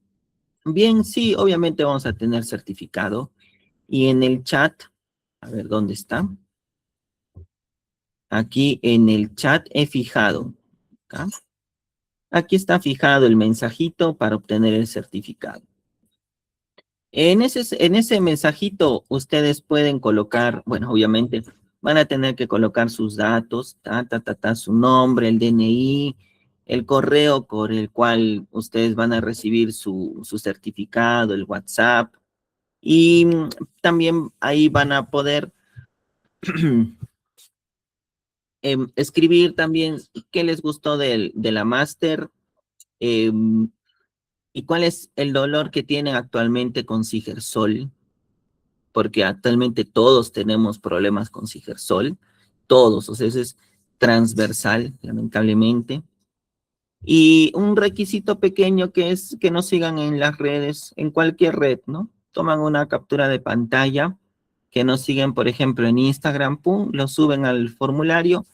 Bien, sí, obviamente vamos a tener certificado. Y en el chat, a ver, ¿dónde está? Aquí en el chat he fijado. ¿Acá? Aquí está fijado el mensajito para obtener el certificado. En ese mensajito ustedes pueden colocar, bueno, obviamente van a tener que colocar sus datos, su nombre, el DNI, el correo por el cual ustedes van a recibir su certificado, el WhatsApp, y también ahí van a poder escribir también qué les gustó de la máster, y cuál es el dolor que tienen actualmente con Sigersol, porque actualmente todos tenemos problemas con Sigersol, todos, o sea, eso es transversal, lamentablemente. Y un requisito pequeño que es que nos sigan en las redes, en cualquier red, ¿no? Toman una captura de pantalla, que nos siguen, por ejemplo, en Instagram, pum, lo suben al formulario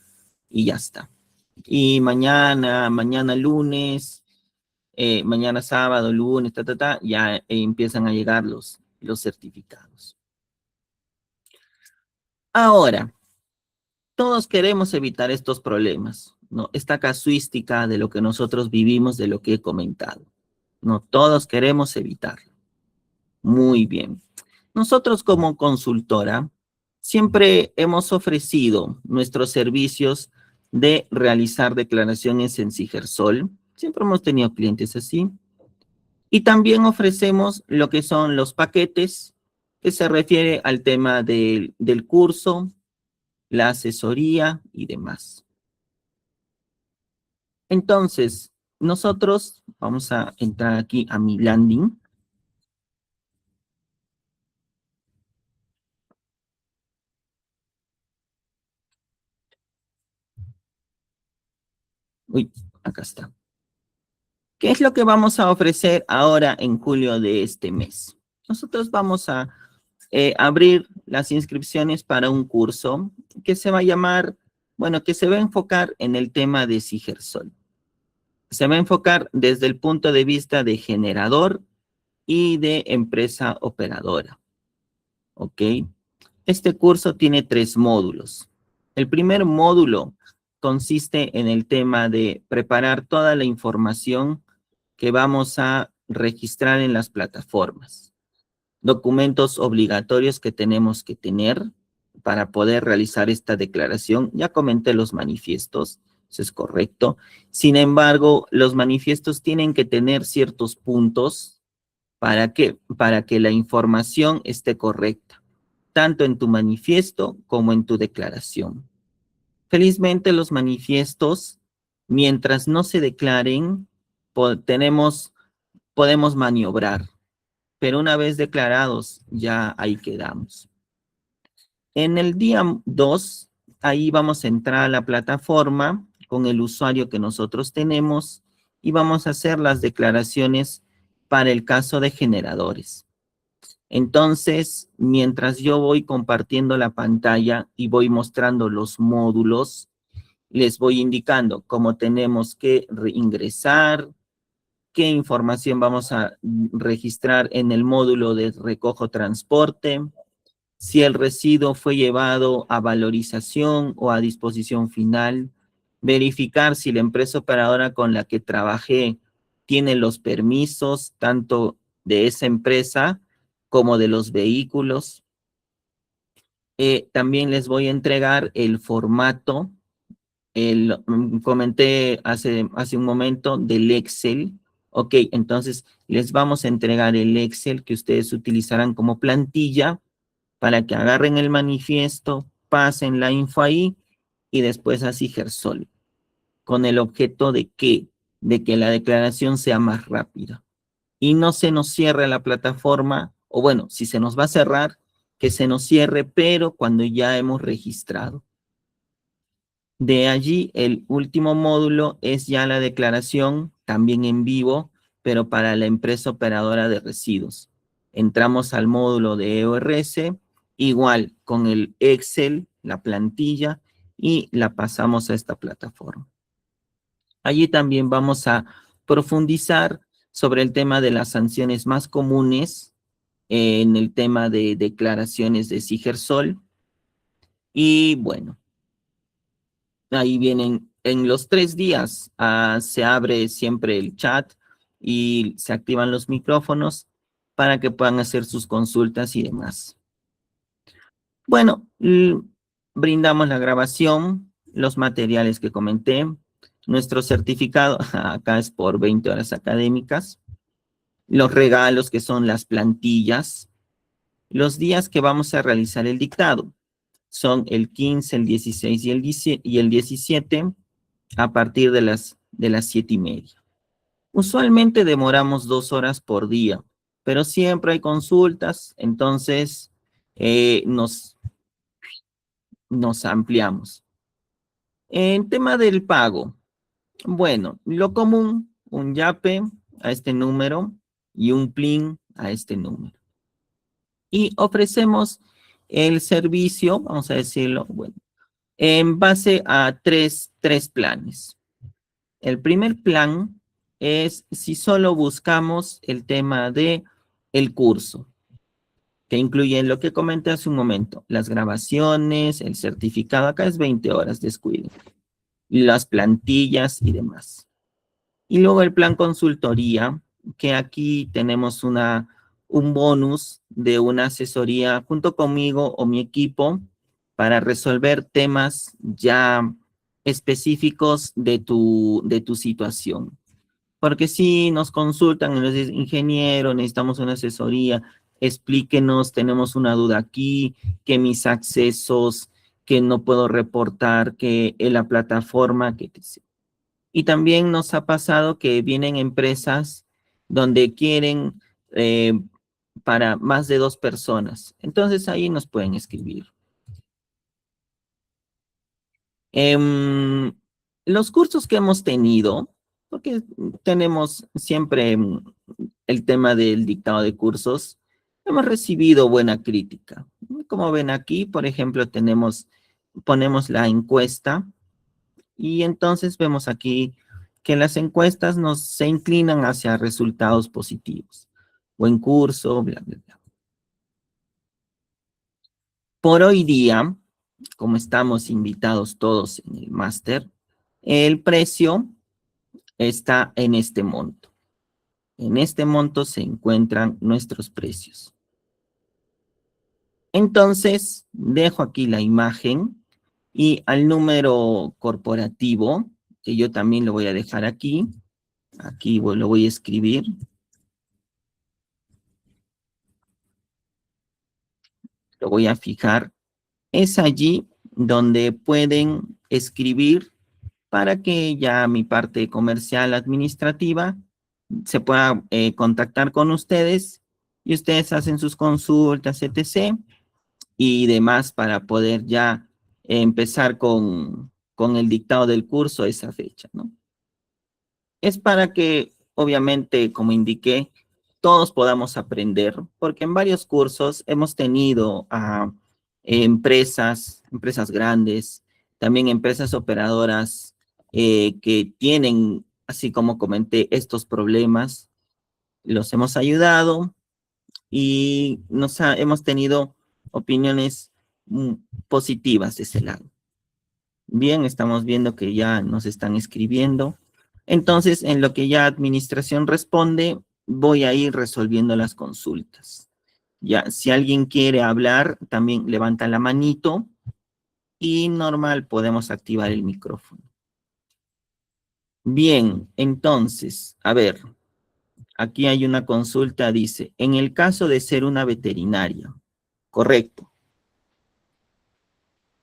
y ya está. Y mañana lunes, mañana sábado, lunes, ya empiezan a llegar los certificados. Ahora, todos queremos evitar estos problemas, ¿no? Esta casuística de lo que nosotros vivimos, de lo que he comentado, ¿no? Todos queremos evitarlo. Muy bien. Nosotros como consultora siempre hemos ofrecido nuestros servicios de realizar declaraciones en Sigersol. Siempre hemos tenido clientes así. Y también ofrecemos lo que son los paquetes, que se refiere al tema del curso, la asesoría y demás. Entonces, nosotros vamos a entrar aquí a mi landing. Uy, acá está. ¿Qué es lo que vamos a ofrecer ahora en julio de este mes? Nosotros vamos a abrir las inscripciones para un curso que se va a llamar, bueno, que se va a enfocar en el tema de Sigersol. Se va a enfocar desde el punto de vista de generador y de empresa operadora. ¿Ok? Este curso tiene 3 módulos. El primer módulo consiste en el tema de preparar toda la información que vamos a registrar en las plataformas. Documentos obligatorios que tenemos que tener para poder realizar esta declaración. Ya comenté los manifiestos, eso es correcto. Sin embargo, los manifiestos tienen que tener ciertos puntos. ¿Para qué? Para que la información esté correcta, tanto en tu manifiesto como en tu declaración. Felizmente los manifiestos, mientras no se declaren, podemos maniobrar, pero una vez declarados, ya ahí quedamos. En el día 2, ahí vamos a entrar a la plataforma con el usuario que nosotros tenemos y vamos a hacer las declaraciones para el caso de generadores. Entonces, mientras yo voy compartiendo la pantalla y voy mostrando los módulos, les voy indicando cómo tenemos que ingresar, qué información vamos a registrar en el módulo de recojo transporte, si el residuo fue llevado a valorización o a disposición final, verificar si la empresa operadora con la que trabajé tiene los permisos tanto de esa empresa como de los vehículos. También les voy a entregar el formato comenté hace un momento del Excel. Ok, entonces les vamos a entregar el Excel que ustedes utilizarán como plantilla para que agarren el manifiesto, pasen la info ahí y después así Gersol, con el objeto de que la declaración sea más rápida y no se nos cierre la plataforma, o bueno, si se nos va a cerrar, que se nos cierre, pero cuando ya hemos registrado. De allí, el último módulo es ya la declaración, también en vivo, pero para la empresa operadora de residuos. Entramos al módulo de EORS, igual con el Excel, la plantilla, y la pasamos a esta plataforma. Allí también vamos a profundizar sobre el tema de las sanciones más comunes en el tema de declaraciones de Sigersol. Y bueno, ahí vienen, en los 3 días se abre siempre el chat y se activan los micrófonos para que puedan hacer sus consultas y demás. Bueno, brindamos la grabación, los materiales que comenté, nuestro certificado, acá es por 20 horas académicas, los regalos que son las plantillas, los días que vamos a realizar el dictado. Son el 15, el 16 y el 17 a partir de las 7:30. Usualmente demoramos 2 horas por día, pero siempre hay consultas, entonces nos ampliamos. En tema del pago, bueno, lo común, un YAPE a este número y un PLIN a este número. Y ofrecemos el servicio, vamos a decirlo, bueno, en base a tres planes. El primer plan es si solo buscamos el tema de el curso, que incluye lo que comenté hace un momento, las grabaciones, el certificado, acá es 20 horas, descuiden, las plantillas y demás. Y luego el plan consultoría, que aquí tenemos un bonus de una asesoría junto conmigo o mi equipo para resolver temas ya específicos de tu situación. Porque si nos consultan y nos dicen, ingeniero, necesitamos una asesoría, explíquenos, tenemos una duda aquí, que mis accesos, que no puedo reportar, que en la plataforma, que y también nos ha pasado que vienen empresas donde quieren para más de 2 personas. Entonces ahí nos pueden escribir. Los cursos que hemos tenido, porque tenemos siempre el tema del dictado de cursos, hemos recibido buena crítica. Como ven aquí, por ejemplo, ponemos la encuesta y entonces vemos aquí que las encuestas se inclinan hacia resultados positivos. Buen curso, bla, bla, bla. Por hoy día, como estamos invitados todos en el máster, el precio está en este monto. En este monto se encuentran nuestros precios. Entonces, dejo aquí la imagen y al número corporativo, que yo también lo voy a dejar aquí. Aquí lo voy a escribir. Lo voy a fijar. Es allí donde pueden escribir para que ya mi parte comercial administrativa se pueda contactar con ustedes y ustedes hacen sus consultas, etc. y demás para poder ya empezar con el dictado del curso a esa fecha, ¿no? Es para que, obviamente, como indiqué, todos podamos aprender, porque en varios cursos hemos tenido a empresas grandes, también empresas operadoras que tienen, así como comenté, estos problemas. Los hemos ayudado y hemos tenido opiniones positivas de ese lado. Bien, estamos viendo que ya nos están escribiendo. Entonces, en lo que ya administración responde, voy a ir resolviendo las consultas. Ya, si alguien quiere hablar, también levanta la manito y normal podemos activar el micrófono. Bien, entonces, a ver, aquí hay una consulta, dice, en el caso de ser una veterinaria, correcto.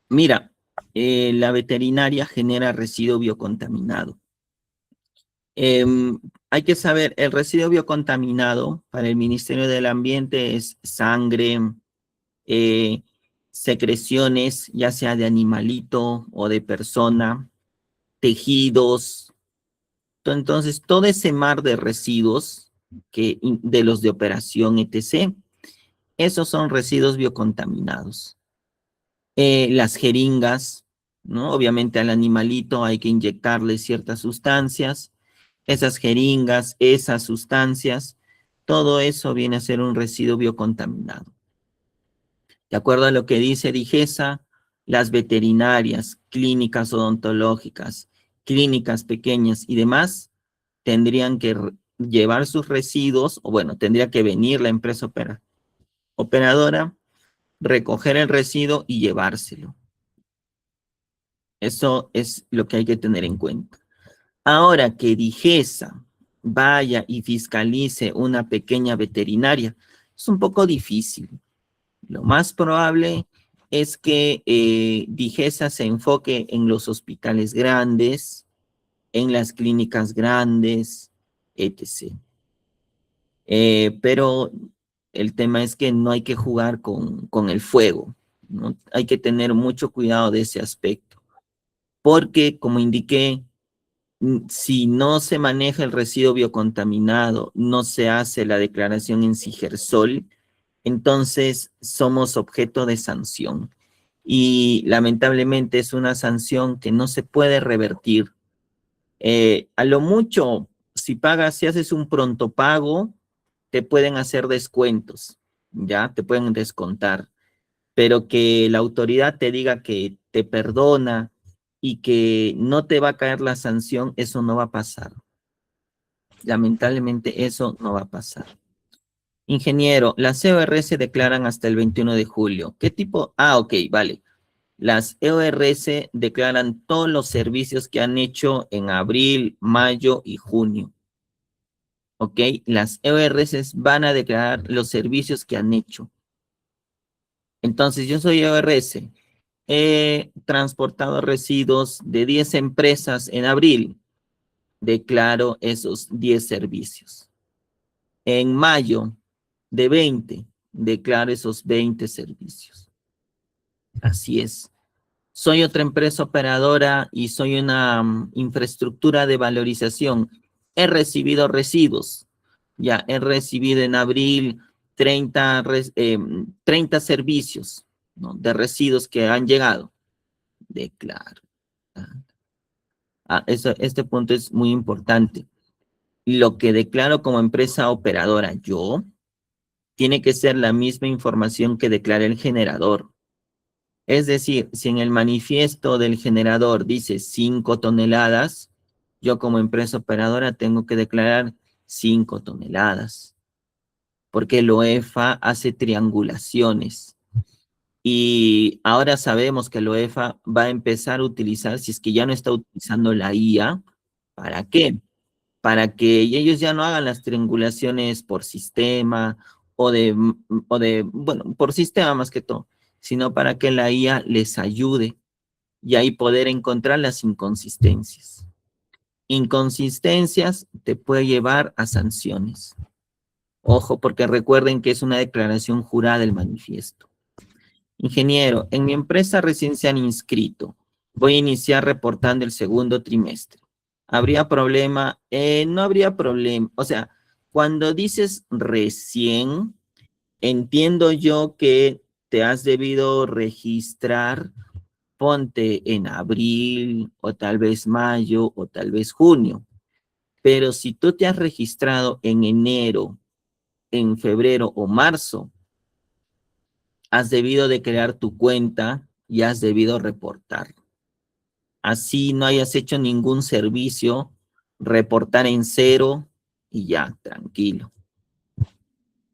Mira, la veterinaria genera residuo biocontaminado. Hay que saber, el residuo biocontaminado para el Ministerio del Ambiente es sangre, eh, secreciones, ya sea de animalito o de persona, tejidos. Entonces, todo ese mar de residuos de los de operación, etc., esos son residuos biocontaminados. Las jeringas, ¿no? Obviamente al animalito hay que inyectarle ciertas sustancias. Esas jeringas, esas sustancias, todo eso viene a ser un residuo biocontaminado. De acuerdo a lo que dice DIGESA, las veterinarias, clínicas odontológicas, clínicas pequeñas y demás tendrían que llevar sus residuos, o bueno, tendría que venir la empresa operadora, recoger el residuo y llevárselo. Eso es lo que hay que tener en cuenta. Ahora que DIGESA vaya y fiscalice una pequeña veterinaria, es un poco difícil. Lo más probable es que DIGESA se enfoque en los hospitales grandes, en las clínicas grandes, etc. Pero el tema es que no hay que jugar con el fuego, ¿no? Hay que tener mucho cuidado de ese aspecto, porque como indiqué, si no se maneja el residuo biocontaminado, no se hace la declaración en Sigersol, entonces somos objeto de sanción. Y lamentablemente es una sanción que no se puede revertir. A lo mucho, si haces un pronto pago, te pueden hacer descuentos, ¿ya? Te pueden descontar. Pero que la autoridad te diga que te perdona y que no te va a caer la sanción, eso no va a pasar. Lamentablemente eso no va a pasar. Ingeniero, las EOR se declaran hasta el 21 de julio. ¿Qué tipo? Ah, ok, vale. Las EORS declaran todos los servicios que han hecho en abril, mayo y junio. ¿Ok? Las EORS van a declarar los servicios que han hecho. Entonces, yo soy EORS. He transportado residuos de 10 empresas en abril. Declaro esos 10 servicios. En mayo, de 20, declaro esos 20 servicios. Así es. Soy otra empresa operadora y soy una infraestructura de valorización. He recibido residuos. Ya, he recibido en abril 30 servicios, ¿no?, de residuos que han llegado. Declaro. Este punto es muy importante. Lo que declaro como empresa operadora yo tiene que ser la misma información que declara el generador. Es decir, si en el manifiesto del generador dice 5 toneladas, yo como empresa operadora tengo que declarar 5 toneladas, porque el OEFA hace triangulaciones. Y ahora sabemos que el OEFA va a empezar a utilizar, si es que ya no está utilizando la IA, ¿para qué? Para que ellos ya no hagan las triangulaciones por sistema bueno, por sistema más que todo, sino para que la IA les ayude y ahí poder encontrar las inconsistencias. Inconsistencias te puede llevar a sanciones. Ojo, porque recuerden que es una declaración jurada del manifiesto. Ingeniero, en mi empresa recién se han inscrito. Voy a iniciar reportando el segundo trimestre. ¿Habría problema? No habría problema. O sea, cuando dices recién, entiendo yo que te has debido registrar, ponte en abril, o tal vez mayo, o tal vez junio. Pero si tú te has registrado en enero, en febrero o marzo, has debido de crear tu cuenta y has debido reportar. Así no hayas hecho ningún servicio, reportar en cero y ya, tranquilo.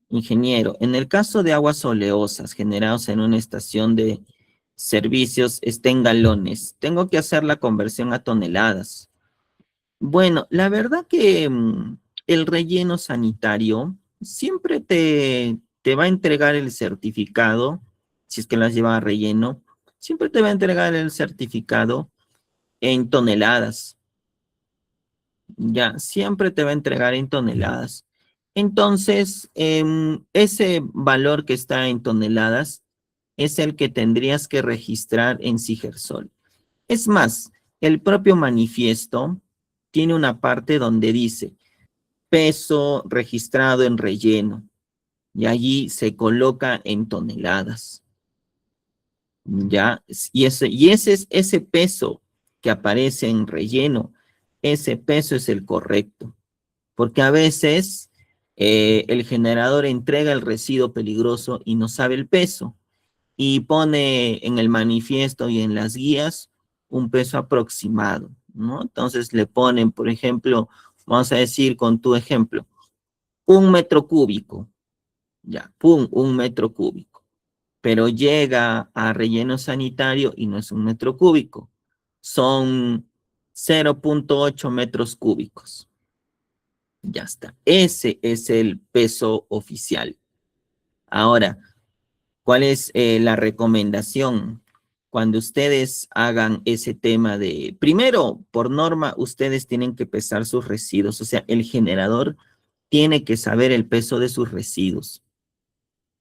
Ingeniero, en el caso de aguas oleosas generados en una estación de servicios está en galones, tengo que hacer la conversión a toneladas. Bueno, la verdad que el relleno sanitario siempre te va a entregar el certificado, si es que las lleva a relleno, siempre te va a entregar el certificado en toneladas, ya, siempre te va a entregar en toneladas. Entonces, ese valor que está en toneladas es el que tendrías que registrar en Sigersol. Es más, el propio manifiesto tiene una parte donde dice peso registrado en relleno y allí se coloca en toneladas. ¿Ya? Y ese es ese peso que aparece en relleno, ese peso es el correcto, porque a veces el generador entrega el residuo peligroso y no sabe el peso y pone en el manifiesto y en las guías un peso aproximado, ¿no? Entonces le ponen, por ejemplo, vamos a decir con tu ejemplo, 1 metro cúbico, ya, pum, 1 metro cúbico, pero llega a relleno sanitario y no es 1 metro cúbico, son 0,8 metros cúbicos. Ya está. Ese es el peso oficial. Ahora, ¿cuál es la recomendación? Cuando ustedes hagan ese tema de, primero, por norma, ustedes tienen que pesar sus residuos, o sea, el generador tiene que saber el peso de sus residuos.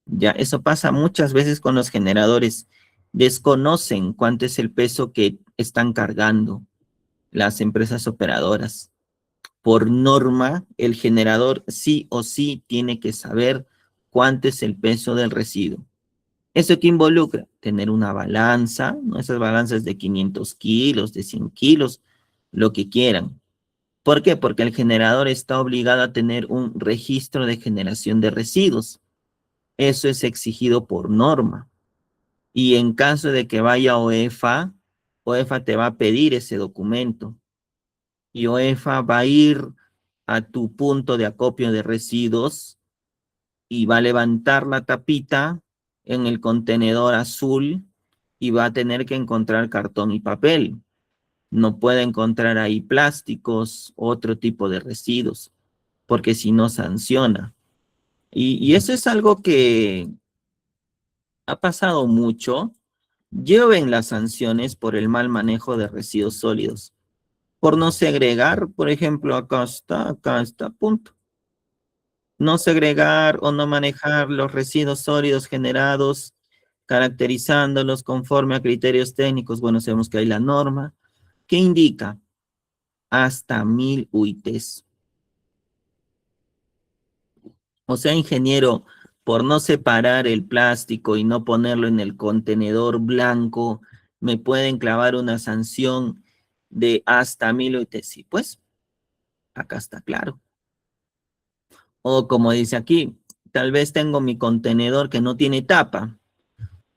Ya, eso pasa muchas veces con los generadores. Desconocen cuánto es el peso que están cargando las empresas operadoras. Por norma, el generador sí o sí tiene que saber cuánto es el peso del residuo. ¿Eso qué involucra? Tener una balanza, ¿no? Esas balanzas de 500 kilos, de 100 kilos, lo que quieran. ¿Por qué? Porque el generador está obligado a tener un registro de generación de residuos. Eso es exigido por norma. Y en caso de que vaya OEFA, OEFA te va a pedir ese documento. Y OEFA va a ir a tu punto de acopio de residuos y va a levantar la tapita en el contenedor azul y va a tener que encontrar cartón y papel. No puede encontrar ahí plásticos, otro tipo de residuos, porque si no sanciona. Y eso es algo que ha pasado mucho. Lleven las sanciones por el mal manejo de residuos sólidos. Por no segregar, por ejemplo, acá está, punto. No segregar o no manejar los residuos sólidos generados, caracterizándolos conforme a criterios técnicos. Bueno, sabemos que hay la norma que indica hasta 1000 UITs. O sea, ingeniero, por no separar el plástico y no ponerlo en el contenedor blanco, me pueden clavar una sanción de hasta 1000 UITs. Sí, pues, acá está claro. O como dice aquí, tal vez tengo mi contenedor que no tiene tapa.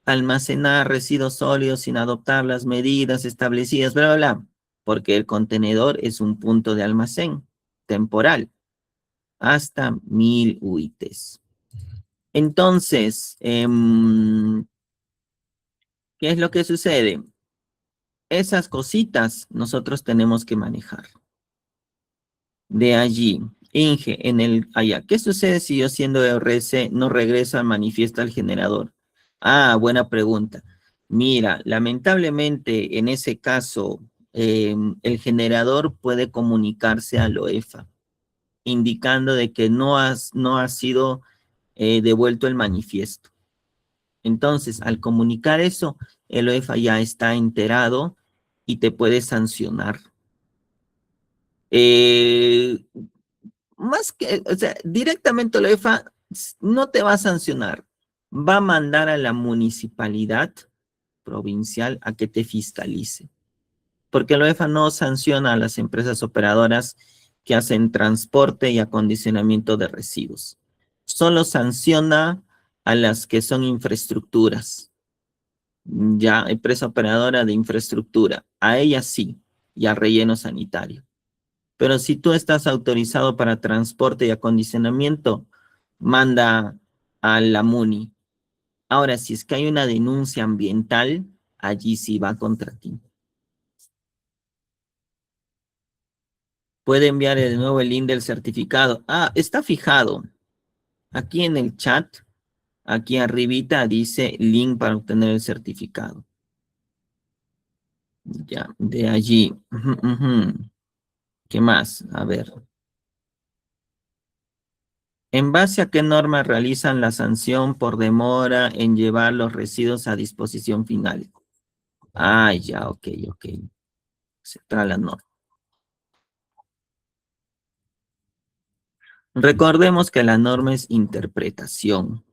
Almacenar residuos sólidos sin adoptar las medidas establecidas, bla, bla, bla, porque el contenedor es un punto de almacén temporal, hasta 1000 UITs. Entonces, ¿qué es lo que sucede? Esas cositas nosotros tenemos que manejar. De allí, Inge, allá, ¿qué sucede si yo siendo RC no regreso al manifiesto al generador? Ah, buena pregunta. Mira, lamentablemente en ese caso, el generador puede comunicarse al OEFA, indicando de que no ha sido devuelto el manifiesto. Entonces, al comunicar eso, el OEFA ya está enterado y te puede sancionar. Eh, Más que, o sea, directamente la UEFA no te va a sancionar, va a mandar a la municipalidad provincial a que te fiscalice, porque la UEFA no sanciona a las empresas operadoras que hacen transporte y acondicionamiento de residuos, solo sanciona a las que son infraestructuras, ya empresa operadora de infraestructura, a ellas sí, y al relleno sanitario. Pero si tú estás autorizado para transporte y acondicionamiento, manda a la MUNI. Ahora, si es que hay una denuncia ambiental, allí sí va contra ti. Puede enviar de nuevo el link del certificado. Ah, está fijado. Aquí en el chat, aquí arribita dice link para obtener el certificado. Ya, de allí. Ujú, ujú. ¿Qué más? A ver. ¿En base a qué normas realizan la sanción por demora en llevar los residuos a disposición final? Ah, ya, ok, ok. Se trae la norma. Recordemos que la norma es interpretación.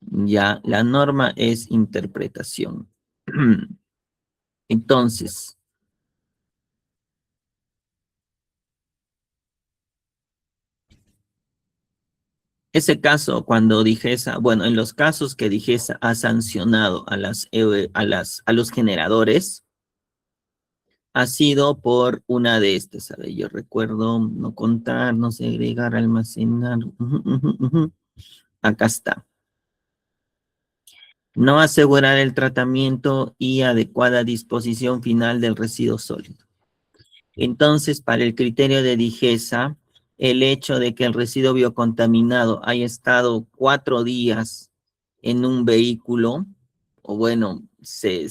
Ya, la norma es interpretación. Entonces, ese caso, cuando Digesa, bueno, en los casos que Digesa ha sancionado a a los generadores, ha sido por una de estas. A ver, yo recuerdo no contar, no segregar, almacenar. Acá está. No asegurar el tratamiento y adecuada disposición final del residuo sólido. Entonces, para el criterio de Digesa, el hecho de que el residuo biocontaminado haya estado 4 días en un vehículo, o bueno, se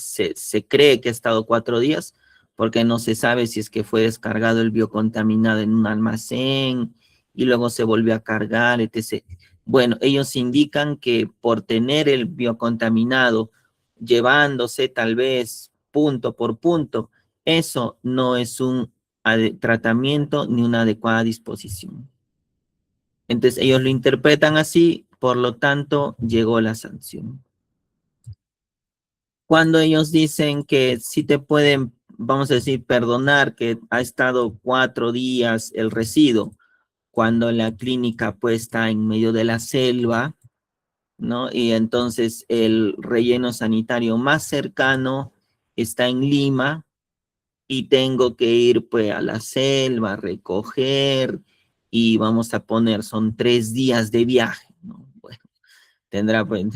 cree que ha estado 4 días, porque no se sabe si es que fue descargado el biocontaminado en un almacén y luego se volvió a cargar, etc. Bueno, ellos indican que por tener el biocontaminado llevándose tal vez punto por punto, eso no es un tratamiento ni una adecuada disposición. Entonces ellos lo interpretan así, por lo tanto llegó la sanción. Cuando ellos dicen que sí te pueden, vamos a decir, perdonar que ha estado 4 días el residuo, cuando la clínica pues está en medio de la selva, ¿no? Y entonces el relleno sanitario más cercano está en Lima, y tengo que ir pues a la selva a recoger y vamos a poner, son 3 días de viaje, ¿no? Bueno, tendrá pues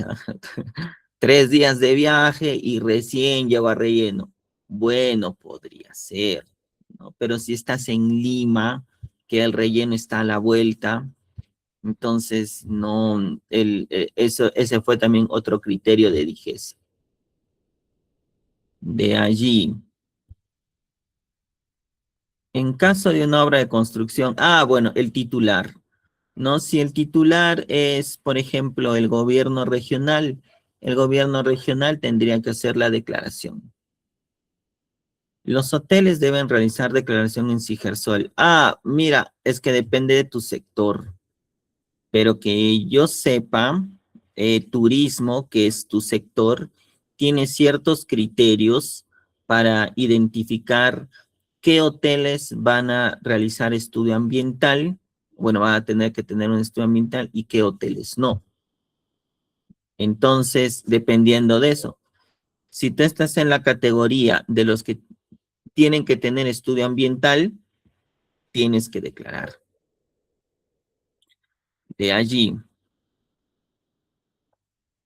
3 días de viaje y recién llego a relleno. Bueno, podría ser, ¿no? Pero si estás en Lima, que el relleno está a la vuelta, entonces no, ese fue también otro criterio de Digesa. De allí. En caso de una obra de construcción, bueno, el titular, ¿no? Si el titular es, por ejemplo, el gobierno regional tendría que hacer la declaración. Los hoteles deben realizar declaración en Sigersol. Mira, es que depende de tu sector, pero que yo sepa, turismo, que es tu sector, tiene ciertos criterios para identificar qué hoteles van a realizar estudio ambiental, bueno, van a tener que tener un estudio ambiental y qué hoteles no. Entonces, dependiendo de eso, si tú estás en la categoría de los que tienen que tener estudio ambiental, tienes que declarar. De allí,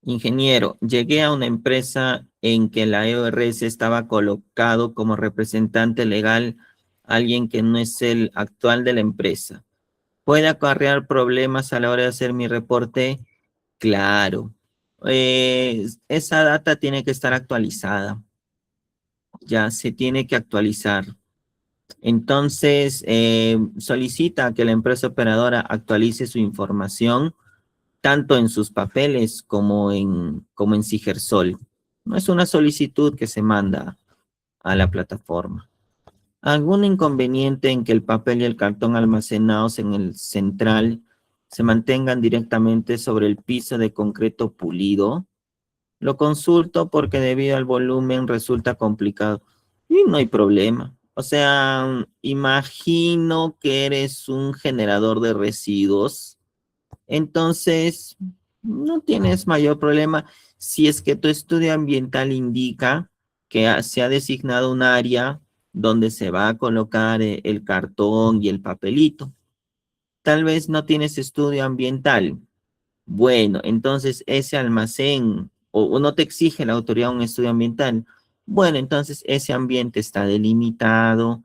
ingeniero, llegué a una empresa en que la EORS estaba colocado como representante legal alguien que no es el actual de la empresa. ¿Puede acarrear problemas a la hora de hacer mi reporte? Claro. Esa data tiene que estar actualizada. Ya se tiene que actualizar. Entonces, solicita que la empresa operadora actualice su información tanto en sus papeles como en Sigersol. No es una solicitud que se manda a la plataforma. ¿Algún inconveniente en que el papel y el cartón almacenados en el central se mantengan directamente sobre el piso de concreto pulido? Lo consulto porque debido al volumen resulta complicado. Y no hay problema. O sea, imagino que eres un generador de residuos, entonces no tienes mayor problema si es que tu estudio ambiental indica que se ha designado un área donde se va a colocar el cartón y el papelito. Tal vez no tienes estudio ambiental. Bueno, entonces ese almacén o no te exige la autoridad un estudio ambiental. Bueno, entonces ese ambiente está delimitado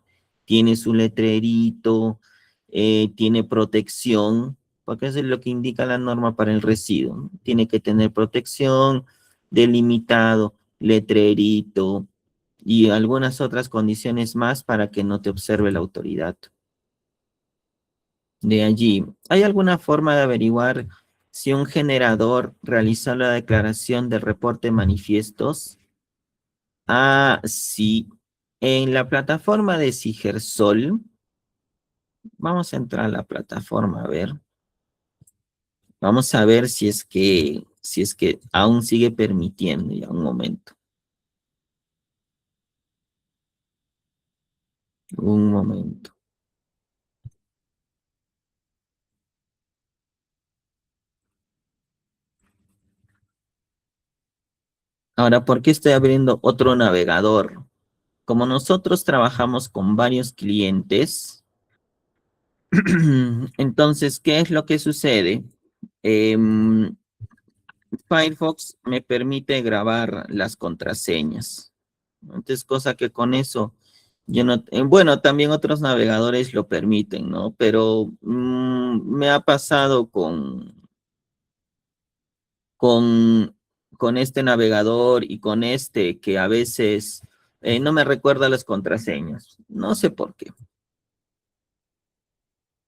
tiene su letrerito, tiene protección, porque eso es lo que indica la norma para el residuo, ¿no? Tiene que tener protección, delimitado, letrerito y algunas otras condiciones más para que no te observe la autoridad. De allí, ¿hay alguna forma de averiguar si un generador realizó la declaración del reporte de manifiestos? Ah, sí. En la plataforma de Sigersol, vamos a entrar a la plataforma, a ver. Vamos a ver si es que aún sigue permitiendo, ya un momento. Un momento. Ahora, ¿por qué estoy abriendo otro navegador? Como nosotros trabajamos con varios clientes, entonces, ¿qué es lo que sucede? Em, Firefox me permite grabar las contraseñas. Entonces, cosa que con eso yo no, bueno, también otros navegadores lo permiten, ¿no? Pero me ha pasado con, con este navegador y con este que a veces no me recuerda las contraseñas. No sé por qué.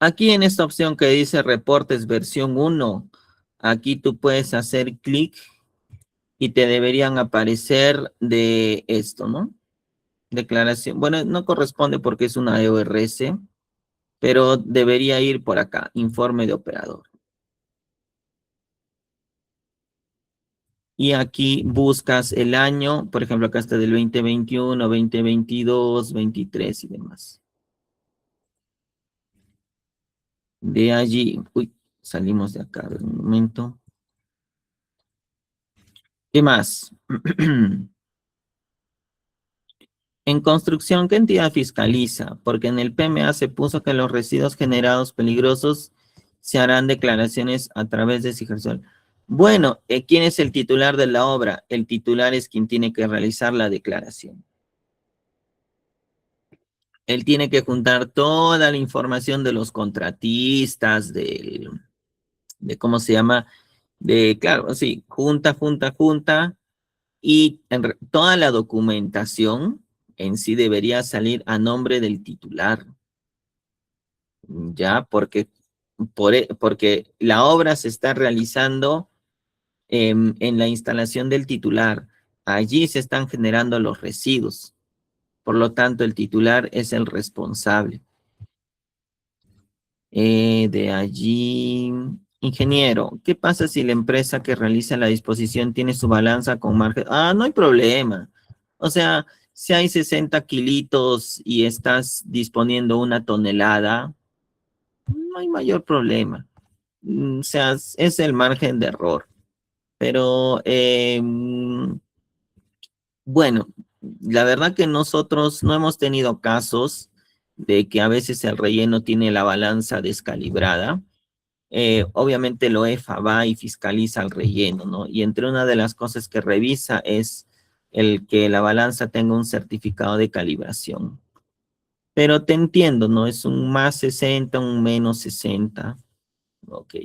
Aquí en esta opción que dice reportes versión 1, aquí tú puedes hacer clic y te deberían aparecer de esto, ¿no? Declaración. Bueno, no corresponde porque es una EORS, pero debería ir por acá, informe de operador. Y aquí buscas el año, por ejemplo, acá está del 2021, 2022, 23 y demás. De allí, uy, salimos de acá, a ver, un momento. ¿Qué más? En construcción, ¿qué entidad fiscaliza? Porque en el PMA se puso que los residuos generados peligrosos se harán declaraciones a través de Sigersol. Bueno, ¿quién es el titular de la obra? El titular es quien tiene que realizar la declaración. Él tiene que juntar toda la información de los contratistas, de cómo se llama, claro, sí, junta, y toda la documentación en sí debería salir a nombre del titular. Ya, porque la obra se está realizando en la instalación del titular. Allí se están generando los residuos. Por lo tanto, el titular es el responsable. De allí, ingeniero, ¿qué pasa si la empresa que realiza la disposición tiene su balanza con margen? Ah, no hay problema. O sea, si hay 60 kilitos y estás disponiendo una tonelada, no hay mayor problema. O sea, es el margen de error. Pero bueno, la verdad que nosotros no hemos tenido casos de que a veces el relleno tiene la balanza descalibrada. Obviamente lo EFA va y fiscaliza el relleno, ¿no? Y entre una de las cosas que revisa es el que la balanza tenga un certificado de calibración. Pero te entiendo, ¿no? Es un más 60, un menos 60. Ok.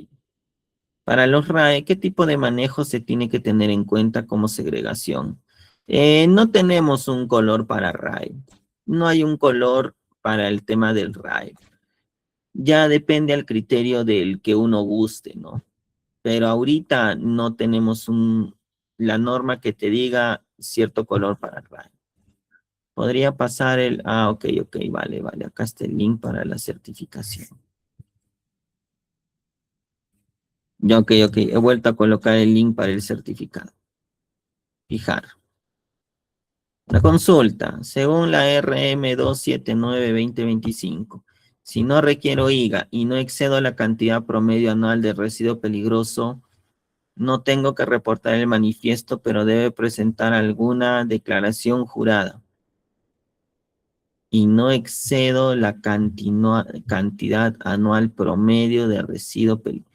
Para los RAE, ¿qué tipo de manejo se tiene que tener en cuenta como segregación? No tenemos un color para RAE. No hay un color para el tema del RAE. Ya depende al criterio del que uno guste, ¿no? Pero ahorita no tenemos la norma que te diga cierto color para RAE. Podría pasar ok, vale. Acá está el link para la certificación. Ya, ok. He vuelto a colocar el link para el certificado. Fijar. La consulta, según la RM 279-2025, si no requiero IGA y no excedo la cantidad promedio anual de residuo peligroso, no tengo que reportar el manifiesto, pero debe presentar alguna declaración jurada. Y no excedo la cantidad anual promedio de residuo peligroso.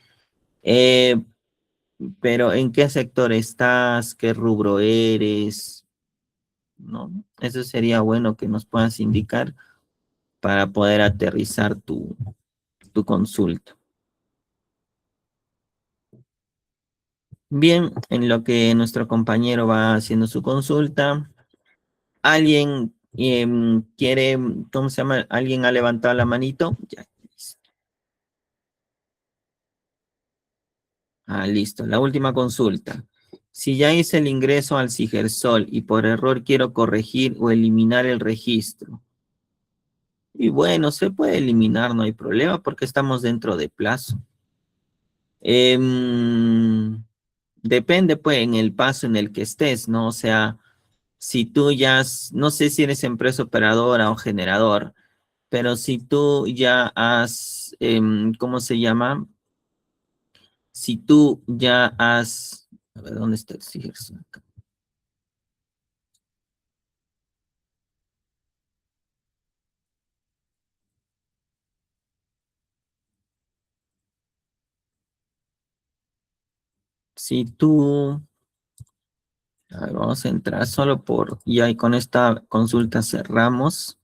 Pero ¿en qué sector estás? ¿Qué rubro eres? ¿No? Eso sería bueno que nos puedas indicar para poder aterrizar tu consulta. Bien, en lo que nuestro compañero va haciendo su consulta, ¿alguien quiere, cómo se llama? ¿Alguien ha levantado la manito? Ya. Ah, listo. La última consulta. Si ya hice el ingreso al Sigersol y por error quiero corregir o eliminar el registro. Y bueno, se puede eliminar, no hay problema porque estamos dentro de plazo. Depende, pues, en el paso en el que estés, ¿no? O sea, si tú ya, no sé si eres empresa operadora o generador, pero si tú ya has, ¿cómo se llama? Si tú ya has, a ver, ¿dónde está el Sigersol? Si tú, a ver, vamos a entrar solo por, y ahí con esta consulta cerramos.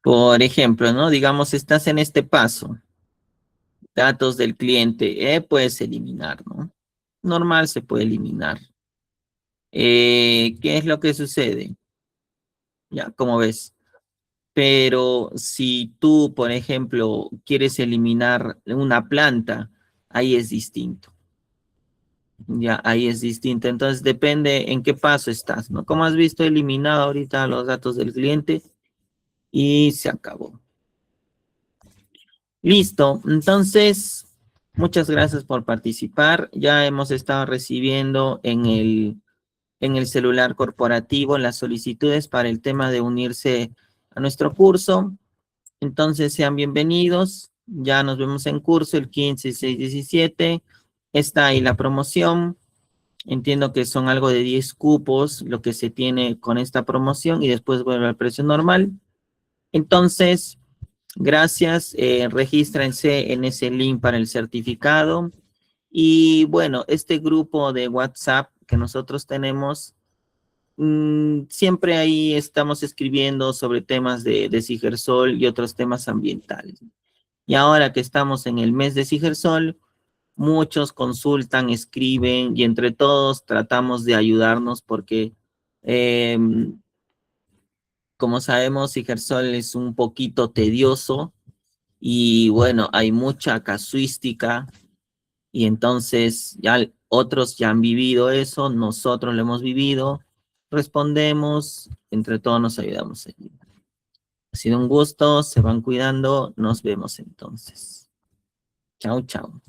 Por ejemplo, ¿no? Digamos, estás en este paso, datos del cliente, puedes eliminar, ¿no? Normal se puede eliminar. ¿Qué es lo que sucede? Ya, como ves. Pero si tú, por ejemplo, quieres eliminar una planta, ahí es distinto. Ya, ahí es distinto. Entonces depende en qué paso estás, ¿no? Como has visto, he eliminado ahorita los datos del cliente y se acabó. Listo. Entonces, muchas gracias por participar. Ya hemos estado recibiendo en el celular corporativo las solicitudes para el tema de unirse a nuestro curso. Entonces, sean bienvenidos. Ya nos vemos en curso el 15, 16, 17. Está ahí la promoción. Entiendo que son algo de 10 cupos lo que se tiene con esta promoción y después vuelve al precio normal. Entonces, gracias. Regístrense en ese link para el certificado. Y bueno, este grupo de WhatsApp que nosotros tenemos, siempre ahí estamos escribiendo sobre temas de Sigersol y otros temas ambientales. Y ahora que estamos en el mes de Sigersol, muchos consultan, escriben y entre todos tratamos de ayudarnos porque, eh, como sabemos, Sigersol es un poquito tedioso y bueno, hay mucha casuística y entonces ya otros ya han vivido eso, nosotros lo hemos vivido, respondemos, entre todos nos ayudamos. Ha sido un gusto, se van cuidando, nos vemos entonces. Chao, chao.